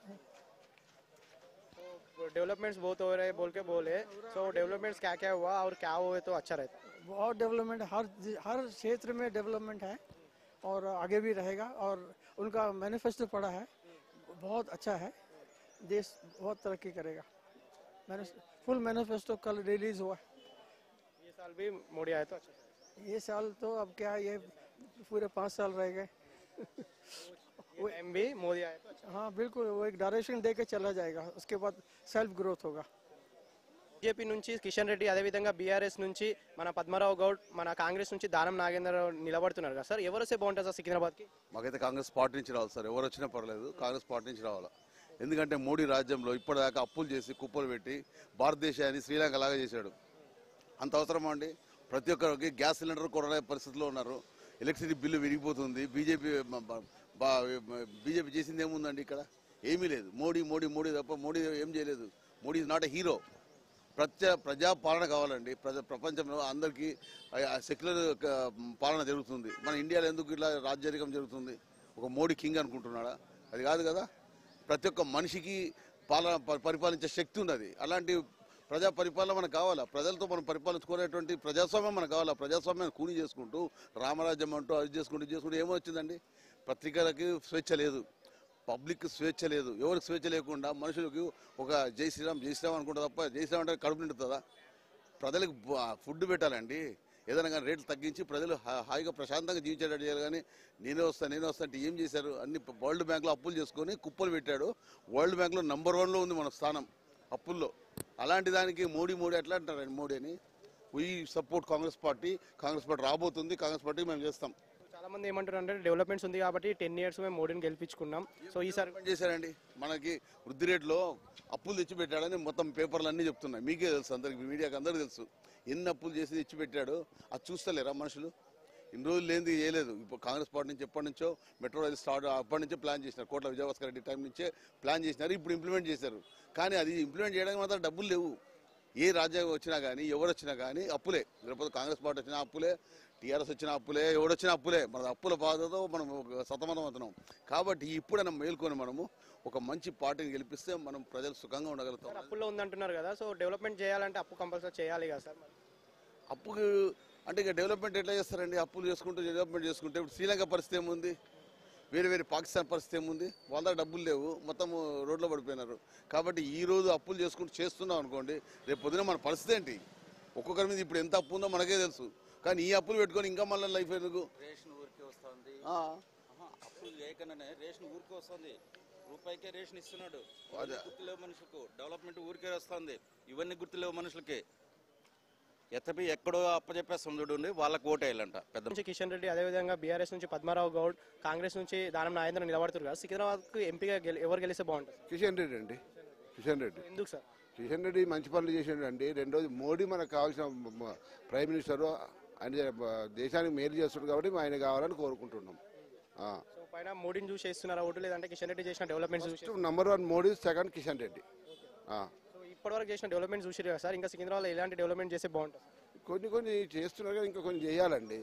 डेवलपमेंट्स बहुत हो रहे बोल के बोले, सो डेवलपमेंट्स क्या क्या हुआ और क्या हुए तो अच्छा रहता? बहुत डेवलपमेंट हर क्षेत्र में डेवलपमेंट है और आगे भी रहेगा। और उनका मैनिफेस्टो पड़ा है, बहुत अच्छा है, देश बहुत तरक्की करेगा। फुल मैनिफेस्टो कल रिलीज हुआ। ये साल भी मोदी आए तो अच्छा। ये साल तो अब क्या, ये पूरे 5 साल रह गए। वो भी मोदी आए तो अच्छा। हाँ बिल्कुल, वो एक डायरेक्शन दे के चला जाएगा, उसके बाद सेल्फ ग्रोथ होगा। బీజేపీ నుంచి కిషన్ రెడ్డి, అదేవిధంగా బీఆర్ఎస్ నుంచి మన పద్మారావు గౌడ్, మన కాంగ్రెస్ నుంచి దానం నాగేంద్ర నిలబడుతున్నారు కదా సార్, ఎవరు వస్తే బాగుంటుంది సార్ సికింద్రాబాద్కి? మాకైతే కాంగ్రెస్ పార్టీ నుంచి రావాలి సార్, ఎవరు వచ్చినా పర్లేదు, కాంగ్రెస్ పార్టీ నుంచి రావాలి. ఎందుకంటే మోడీ రాజ్యంలో ఇప్పటిదాకా అప్పులు చేసి కుప్పలు పెట్టి భారతదేశాన్ని శ్రీలంక లాగా చేశాడు. అంత అవసరమా అండి? ప్రతి ఒక్కరికి గ్యాస్ సిలిండర్ కొనలే పరిస్థితిలో ఉన్నారు, ఎలక్ట్రిసిటీ బిల్లు విరిగిపోతుంది. బీజేపీ చేసింది ఏముందండి? ఇక్కడ ఏమీ లేదు. మోడీ మోడీ మోడీ తప్ప మోడీ ఏం చేయలేదు. Modi is not a hero. ప్రజాపాలన కావాలండి. ప్రపంచంలో అందరికీ సెక్యులర్ పాలన జరుగుతుంది. మన ఇండియాలో ఎందుకు ఇట్లా రాజ్యాధికం జరుగుతుంది? ఒక మోడీ కింగ్ అనుకుంటున్నాడా? అది కాదు కదా. ప్రతి ఒక్క మనిషికి పరిపాలించే శక్తి ఉన్నది. అలాంటి ప్రజా పరిపాలన మనకు కావాలా? ప్రజలతో మనం పరిపాలించుకునేటువంటి ప్రజాస్వామ్యం మనకు కావాలా? ప్రజాస్వామ్యాన్ని కూని చేసుకుంటూ రామరాజ్యం అంటూ అది చేసుకుంటూ ఏమొచ్చిందండి? పత్రికలకి స్వేచ్ఛ లేదు, పబ్లిక్ స్వేచ్ఛ లేదు. ఎవరికి స్వేచ్ఛ లేకుండా మనుషులకు ఒక జై శ్రీరామ్ అనుకుంటా తప్ప జై శ్రీరామ్ అంటే కడుపు నిండుతుందా? ప్రజలకు ఫుడ్ పెట్టాలండి. ఏదైనా కానీ రేట్లు తగ్గించి ప్రజలు హాయిగా ప్రశాంతంగా జీవించేటట్టు చేయాలి. కానీ నేనే వస్తా అంటే ఏం చేశారు? అన్ని వరల్డ్ బ్యాంక్లో అప్పులు చేసుకొని కుప్పలు పెట్టాడు. వరల్డ్ బ్యాంక్లో నంబర్ 1లో ఉంది మన స్థానం అప్పుల్లో. అలాంటి దానికి మోడీ ఎట్లా అంటారండి? మోడీ అని వీ సపోర్ట్ కాంగ్రెస్ పార్టీ రాబోతుంది, కాంగ్రెస్ పార్టీ మేము చేస్తాం. చాలా మంది ఏమంటారు అంటే డెవలప్మెంట్స్ ఉంది కాబట్టి 10 years మేము మోడీని గెలిపించుకున్నాం. సో ఈసారి చేశారండి. మనకి వృద్ధి రేట్లో అప్పులు తెచ్చిపెట్టాడని మొత్తం పేపర్లు అన్నీ చెప్తున్నాయి. మీకే తెలుసు, అందరికి మీడియాకి అందరికీ తెలుసు. ఎన్ని అప్పులు చేసి తెచ్చిపెట్టాడు అది చూస్తలేరా మనుషులు? ఇన్ని రోజులు లేనిది చేయలేదు. ఇప్పుడు కాంగ్రెస్ పార్టీ నుంచి ఎప్పటి నుంచో మెట్రో రైలు స్టార్ట్ అప్పటి నుంచే ప్లాన్ చేసినారు. కోట్ల విజయభాస్కర్ రెడ్డి టైం నుంచే ప్లాన్ చేసినారు. ఇప్పుడు ఇంప్లిమెంట్ చేశారు. కానీ అది ఇంప్లిమెంట్ చేయడానికి మాత్రం డబ్బులు లేవు. ఏ రాజ్యాంగం వచ్చినా కానీ ఎవరు వచ్చినా కానీ అప్పులే. లేకపోతే కాంగ్రెస్ పార్టీ వచ్చినా అప్పులే, టీఆర్ఎస్ వచ్చిన అప్పులే, ఎవడొచ్చినా అప్పులే. మన అప్పుల బాధతో మనం సతమతం అవుతున్నాం. కాబట్టి ఇప్పుడైనా మేల్కొని మనము ఒక మంచి పార్టీని గెలిపిస్తే మనం ప్రజలు సుఖంగా ఉండగలుగుతాం. అప్పుల్లో ఉందంటున్నారు కదా, సో డెవలప్మెంట్ చేయాలంటే అప్పు కంపల్సరీ చేయాలి కదా సార్? అప్పు అంటే ఇక డెవలప్మెంట్ ఎట్లా చేస్తారండి? అప్పులు చేసుకుంటూ డెవలప్మెంట్ చేసుకుంటే ఇప్పుడు శ్రీలంక పరిస్థితి ఏముంది, వేరే పాకిస్తాన్ పరిస్థితి ఏముంది? వాళ్ళ దగ్గర డబ్బులు లేవు, మొత్తం రోడ్లో పడిపోయినారు. కాబట్టి ఈ రోజు అప్పులు చేసుకుంటూ చేస్తున్నాం అనుకోండి, రేపు పొద్దున మన పరిస్థితి ఏంటి? ఒక్కొక్కరి మీద ఇప్పుడు ఎంత అప్పు ఉందో మనకే తెలుసు. కానీ ఈ అప్పులు పెట్టుకొని ఇంకా మళ్ళీ లైఫ్ ఎందుకు? రేషన్ ఊరికే వస్తుంది, అప్పులు లేకనే రేషన్ ఊరికే వస్తుంది, రూపాయికే రేషన్ ఇస్తున్నాడు. గుర్తులేవు మనుషులకు, డెవలప్మెంట్ ఊరికే వస్తుంది, ఇవన్నీ గుర్తులేవు మనుషులకి. ఎక్కడో అప్పచెప్పేస్తాం చూడండి, వాళ్ళకి ఓటేయాలంట. పెద్ద నుంచి కిషన్ రెడ్డి, అదేవిధంగా బీఆర్ఎస్ నుంచి పద్మారావు గౌడ్, కాంగ్రెస్ నుంచి దానం నాగేంద్ర నిలబడుతున్నారు కదా, సికింద్రాబాద్కు ఎంపీగా ఎవరు గెలిస్తే బాగుంటుంది? కిషన్ రెడ్డి అండి, కిషన్ రెడ్డి. ఎందుకు సార్? కిషన్ రెడ్డి మంచి పనులు చేసిండు అండి. రెండోది మోడీ మనకు కావాల్సిన ప్రైమ్ మినిస్టర్, ఆయన దేశానికి మేలు చేస్తున్నాడు కాబట్టి ఆయన కావాలని కోరుకుంటున్నాం. పైన మోడీని చూసి చేస్తున్నారా ఓటు, లేదంటే కిషన్ రెడ్డి చేసిన డెవలప్మెంట్స్ చూసి? Number 1 Modi, second Kishan Reddy. ఇప్పటివరకు చేసిన డెవలప్మెంట్ చూసారు కదా సార్, ఇంకా సికింద్రాబాద్ ఎలాంటి డెవలప్మెంట్ చేస్తే బాగుంటుంది? కొన్ని చేస్తున్నారు కానీ ఇంకా కొన్ని చేయాలండి.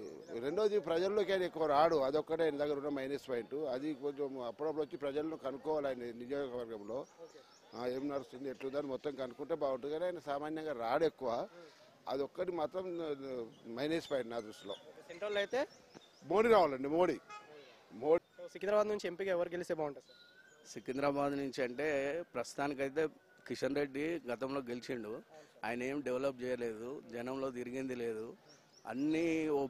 రెండోది ప్రజల్లోకి ఆయన ఎక్కువ రాడు, అదొక్కటే ఆయన దగ్గర ఉన్న మైనస్ పాయింట్. అది కొంచెం అప్పుడప్పుడు వచ్చి ప్రజలను కనుక్కోవాలి ఆయన నియోజకవర్గంలో ఏం నడుస్తుంది ఎట్లుందని మొత్తం కనుక్కుంటే బాగుంటుంది. కానీ ఆయన సామాన్యంగా రాడు ఎక్కువ, అదొక్కటి మాత్రం మైనస్ పాయింట్ నా దృష్టిలో. సెంట్రల్ అయితే మోడీ రావాలండి, మోడీ. సికింద్రాబాద్ నుంచి ఎంపీగా ఎవరు గెలిస్తే బాగుంటుంది సార్? సికింద్రాబాద్ నుంచి అంటే ప్రస్తుతానికైతే కిషన్ రెడ్డి గతంలో గెలిచిండు. ఆయన ఏం డెవలప్ చేయలేదు, జనంలో తిరిగింది లేదు. అన్నీ ఓ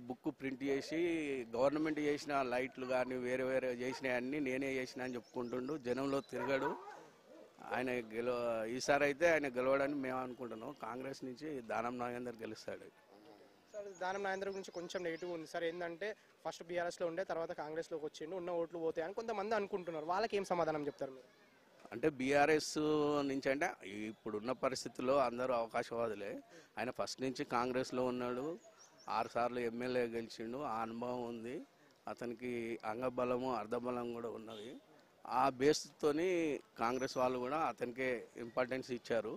బుక్ ప్రింట్ చేసి గవర్నమెంట్ చేసిన లైట్లు కానీ వేరే చేసినవి అన్నీ నేనే చేసిన అని చెప్పుకుంటుండు. జనంలో తిరగడు ఆయన. ఈసారి అయితే ఆయన గెలవడని మేము అనుకుంటున్నాం. కాంగ్రెస్ నుంచి దానం నాగేందర్ గెలుస్తాడు. సార్ దానం నాగేంద్ర గురించి కొంచెం నెగిటివ్ ఉంది సార్. ఏంటంటే ఫస్ట్ బీఆర్ఎస్లో ఉండే, తర్వాత కాంగ్రెస్లోకి వచ్చిండు, ఉన్న ఓట్లు పోతాయని కొంతమంది అనుకుంటున్నారు. వాళ్ళకి ఏం సమాధానం చెప్తారు మీరు? అంటే బీఆర్ఎస్ నుంచి అంటే ఇప్పుడున్న పరిస్థితుల్లో అందరూ అవకాశవాదులే. ఆయన ఫస్ట్ నుంచి కాంగ్రెస్లో ఉన్నాడు, 6 సార్లు ఎమ్మెల్యే గెలిచిండు, ఆ అనుభవం ఉంది అతనికి. అంగబలము అర్ధబలం కూడా ఉన్నది. ఆ బేస్తోని కాంగ్రెస్ వాళ్ళు కూడా అతనికే ఇంపార్టెన్స్ ఇచ్చారు.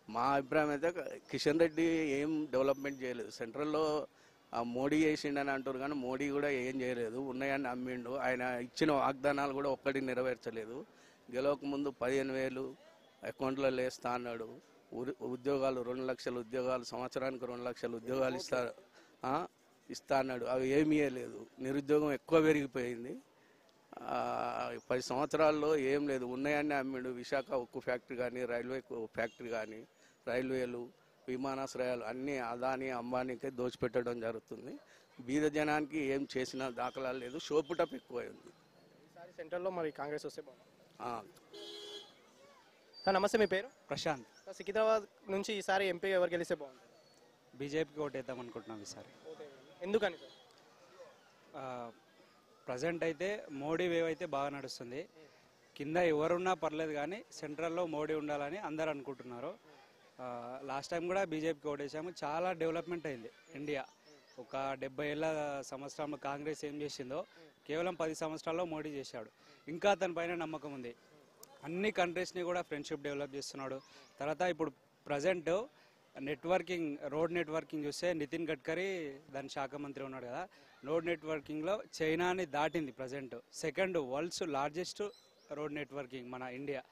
మా అభిప్రాయం అయితే కిషన్ రెడ్డి ఏం డెవలప్మెంట్ చేయలేదు. సెంట్రల్లో మోడీ చేసిండని అంటారు కానీ మోడీ కూడా ఏం చేయలేదు, ఉన్నాయని అమ్మిండు. ఆయన ఇచ్చిన వాగ్దానాలు కూడా ఒక్కటి నెరవేర్చలేదు. గెలవక ముందు 15,000 అకౌంట్లలో వేస్తా అన్నాడు. ఉద్యోగాలు 2 లక్షల ఉద్యోగాలు, సంవత్సరానికి 2 లక్షల ఉద్యోగాలు ఇస్తా అన్నాడు. అవి ఏమీ లేదు. నిరుద్యోగం ఎక్కువ పెరిగిపోయింది. 10 సంవత్సరాల్లో ఏం లేదు, ఉన్నాయని అమ్మిండు. విశాఖ ఉక్కు ఫ్యాక్టరీ కానీ, రైల్వే ఫ్యాక్టరీ కానీ, రైల్వేలు, విమానాశ్రయాలు అన్నీ అదాని అంబానీకే దోచిపెట్టడం జరుగుతుంది. బీద జనానికి ఏం చేసిన దాఖలాలు లేదు. షోపుటప్ ఎక్కువ ఉంది. ఈసారి సెంట్రల్లో మరి కాంగ్రెస్ వస్తే బాగుంటుంది. సార్ నమస్తే, మీ పేరు? ప్రశాంత్. సార్ సికింద్రాబాద్ నుంచి ఈసారి ఎంపీగా ఎవరు గెలిస్తే బాగుంటుంది? బీజేపీకి ఓటేద్దాం అనుకుంటున్నాం ఈసారి. ఎందుకని? ప్రజెంట్ అయితే మోడీ వేవ్ అయితే బాగా నడుస్తుంది. కింద ఎవరున్నా పర్లేదు కానీ సెంట్రల్లో మోడీ ఉండాలని అందరు అనుకుంటున్నారు. లాస్ట్ టైం కూడా బీజేపీకి ఓటేసాము. చాలా డెవలప్మెంట్ అయింది ఇండియా. ఒక 70 ఏళ్ళ సంవత్సరంలో కాంగ్రెస్ ఏం చేసిందో కేవలం 10 సంవత్సరాల్లో మోడీ చేశాడు. ఇంకా అతని పైన నమ్మకం ఉంది. అన్ని కంట్రీస్ని కూడా ఫ్రెండ్షిప్ డెవలప్ చేస్తున్నాడు. తర్వాత ఇప్పుడు ప్రజెంట్ నెట్వర్కింగ్, రోడ్ నెట్వర్కింగ్ చూస్తే నితిన్ గడ్కరీ దాని శాఖ మంత్రి ఉన్నాడు కదా, రోడ్ నెట్వర్కింగ్లో చైనాని దాటింది. Present second world's largest road networking మన ఇండియా.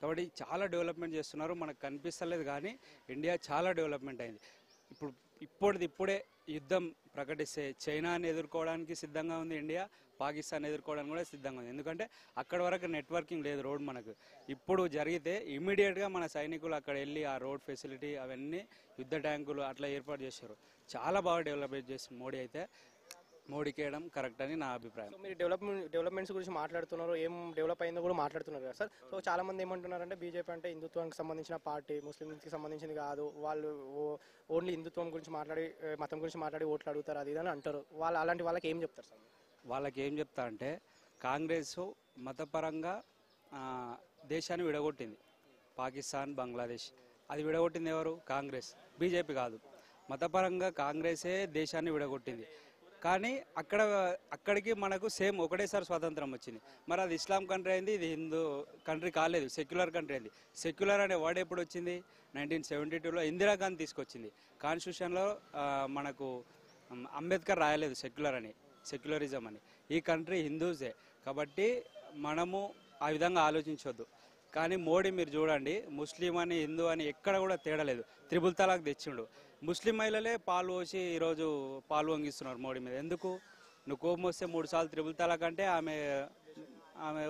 కాబట్టి చాలా డెవలప్మెంట్ చేస్తున్నారు. మనకు కనిపిస్తలేదు కానీ ఇండియా చాలా డెవలప్మెంట్ అయింది. ఇప్పుడే యుద్ధం ప్రకటిస్తే చైనాని ఎదుర్కోవడానికి సిద్ధంగా ఉంది ఇండియా, పాకిస్తాన్ ఎదుర్కోవడానికి కూడా సిద్ధంగా ఉంది. ఎందుకంటే అక్కడ వరకు నెట్వర్కింగ్ లేదు రోడ్ మనకు. ఇప్పుడు జరిగితే ఇమ్మీడియట్గా మన సైనికులు అక్కడ వెళ్ళి ఆ రోడ్ ఫెసిలిటీ అవన్నీ యుద్ధ ట్యాంకులు అట్లా ఏర్పాటు చేశారు. చాలా బాగా డెవలప్మెంట్ చేస్తుంది మోడీ. అయితే మోడీకి వేయడం కరెక్ట్ అని నా అభిప్రాయం. సో మీరు డెవలప్మెంట్స్ గురించి మాట్లాడుతున్నారు, ఏం డెవలప్ అయిందో కూడా మాట్లాడుతున్నారు కదా సార్. సో చాలా మంది ఏమంటున్నారంటే బీజేపీ అంటే హిందుత్వానికి సంబంధించిన పార్టీ, ముస్లింకి సంబంధించింది కాదు, వాళ్ళు ఓన్లీ హిందుత్వం గురించి మాట్లాడి, మతం గురించి మాట్లాడి ఓట్లు అడుగుతారు, అది ఇదని అంటారు. వాళ్ళు అలాంటి వాళ్ళకి ఏం చెప్తారు సార్? వాళ్ళకి ఏం చెప్తా అంటే కాంగ్రెస్ మతపరంగా దేశాన్ని విడగొట్టింది. పాకిస్తాన్, బంగ్లాదేశ్ అది విడగొట్టింది ఎవరు? కాంగ్రెస్, బీజేపీ కాదు. మతపరంగా కాంగ్రెసే దేశాన్ని విడగొట్టింది. కానీ అక్కడికి మనకు సేమ్ ఒకటేసారి స్వాతంత్రం వచ్చింది. మరి అది ఇస్లాం కంట్రీ అయింది, ఇది హిందూ కంట్రీ కాలేదు, సెక్యులర్ కంట్రీ అయింది. సెక్యులర్ అనే వర్డ్ ఎప్పుడు వచ్చింది? 1972లో ఇందిరాగాంధీ తీసుకొచ్చింది. కాన్స్టిట్యూషన్లో మనకు అంబేద్కర్ రాయలేదు సెక్యులర్ అని, సెక్యులరిజం అని. ఈ కంట్రీ హిందూసే కాబట్టి మనము ఆ విధంగా ఆలోచించవద్దు. కానీ మోడీ మీరు చూడండి, ముస్లిం అని హిందూ అని ఎక్కడ కూడా తేడా లేదు. త్రిబుల్ తలాక్ తెచ్చిండు. ముస్లిం మహిళలే పాలు పోసి ఈరోజు పాలు వంగిస్తున్నారు మోడీ మీద. ఎందుకు? నువ్వు కోపం వస్తే 3 సార్లు త్రిపుల్ తలాక్ అంటే ఆమె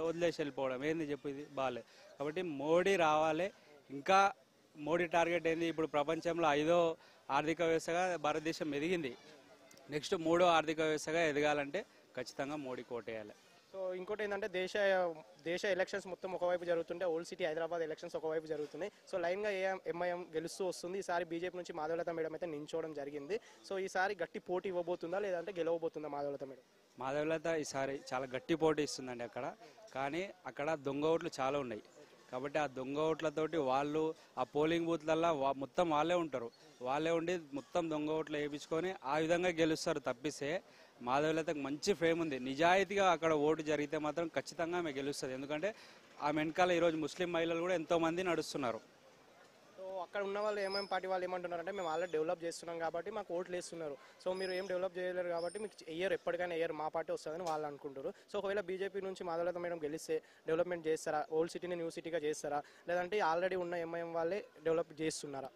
వదిలేసి వెళ్ళిపోవడం ఏంది చెప్పు, ఇది బాగాలేదు. కాబట్టి మోడీ రావాలి. ఇంకా మోడీ టార్గెట్ ఏంది? ఇప్పుడు ప్రపంచంలో 5వ ఆర్థిక వ్యవస్థగా భారతదేశం ఎదిగింది. నెక్స్ట్ 3వ ఆర్థిక వ్యవస్థగా ఎదగాలంటే ఖచ్చితంగా మోడీ కోటేయాలి. సో ఇంకోటి ఏంటంటే దేశ ఎలక్షన్స్ మొత్తం ఒకవైపు జరుగుతుంటే ఓల్డ్ సిటీ హైదరాబాద్ ఎలక్షన్స్ ఒకవైపు జరుగుతున్నాయి. సో లైన్గా ఎంఐఎం గెలుస్తూ వస్తుంది. ఈసారి బీజేపీ నుంచి మాధవలత మేడం అయితే నించోవడం జరిగింది. సో ఈసారి గట్టి పోటీ ఇవ్వబోతుందా లేదంటే గెలవబోతుందా మాధవలత మేడం? మాధవలత ఈసారి చాలా గట్టి పోటీ ఇస్తుందండి అక్కడ. కానీ అక్కడ దొంగ ఓట్లు చాలా ఉన్నాయి. కాబట్టి ఆ దొంగ ఓట్లతోటి వాళ్ళు ఆ పోలింగ్ బూత్లల్లో మొత్తం వాళ్ళే ఉంటారు. వాళ్ళే ఉండి మొత్తం దొంగ ఓట్లు వేయించుకొని ఆ విధంగా గెలుస్తారు. తప్పిస్తే మాధవలతకు మంచి ఫేమ్ ఉంది. నిజాయితీగా అక్కడ ఓటు జరిగితే మాత్రం ఖచ్చితంగా ఆమె గెలుస్తుంది. ఎందుకంటే ఆమె వెనకాల ఈరోజు ముస్లిం మహిళలు కూడా ఎంతోమంది నడుస్తున్నారు. సో అక్కడ ఉన్న వాళ్ళు ఎంఐఎం పార్టీ వాళ్ళు ఏమంటున్నారంటే మేము ఆల్రెడీ డెవలప్ చేస్తున్నాం కాబట్టి మాకు ఓట్లు వేస్తున్నారు. సో మీరు ఏం డెవలప్ చేయలేరు కాబట్టి మీకు ఎప్పటికైనా మా పార్టీ వస్తుందని వాళ్ళు అనుకుంటారు. సో ఒకవేళ బీజేపీ నుంచి మాధవలత మేడం గెలిస్తే డెవలప్మెంట్ చేస్తారా? ఓల్డ్ సిటీని న్యూ సిటీగా చేస్తారా? లేదంటే ఆల్రెడీ ఉన్న ఎంఐఎం వాళ్ళే డెవలప్ చేస్తున్నారా?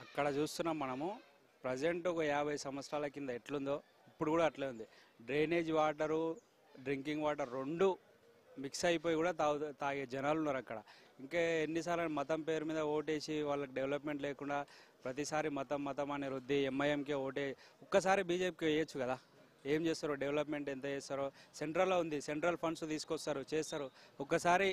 అక్కడ చూస్తున్నాం మనము. ప్రజెంట్ ఒక 50 సంవత్సరాల కింద ఎట్లుందో ఇప్పుడు కూడా అట్లే ఉంది. Drainage water, drinking water 2 mix అయిపోయి కూడా తాగే జనాలు ఉన్నారు అక్కడ. ఇంకా ఎన్నిసార్లు మతం పేరు మీద ఓటేసి వాళ్ళకి డెవలప్మెంట్ లేకుండా ప్రతిసారి మతం అని రుద్ది ఎంఐఎంకే ఒక్కసారి బీజేపీకి వేయచ్చు కదా. ఏం చేస్తారో, డెవలప్మెంట్ ఎంత చేస్తారో. సెంట్రల్లో ఉంది, సెంట్రల్ ఫండ్స్ తీసుకొస్తారు, చేస్తారు. ఒక్కసారి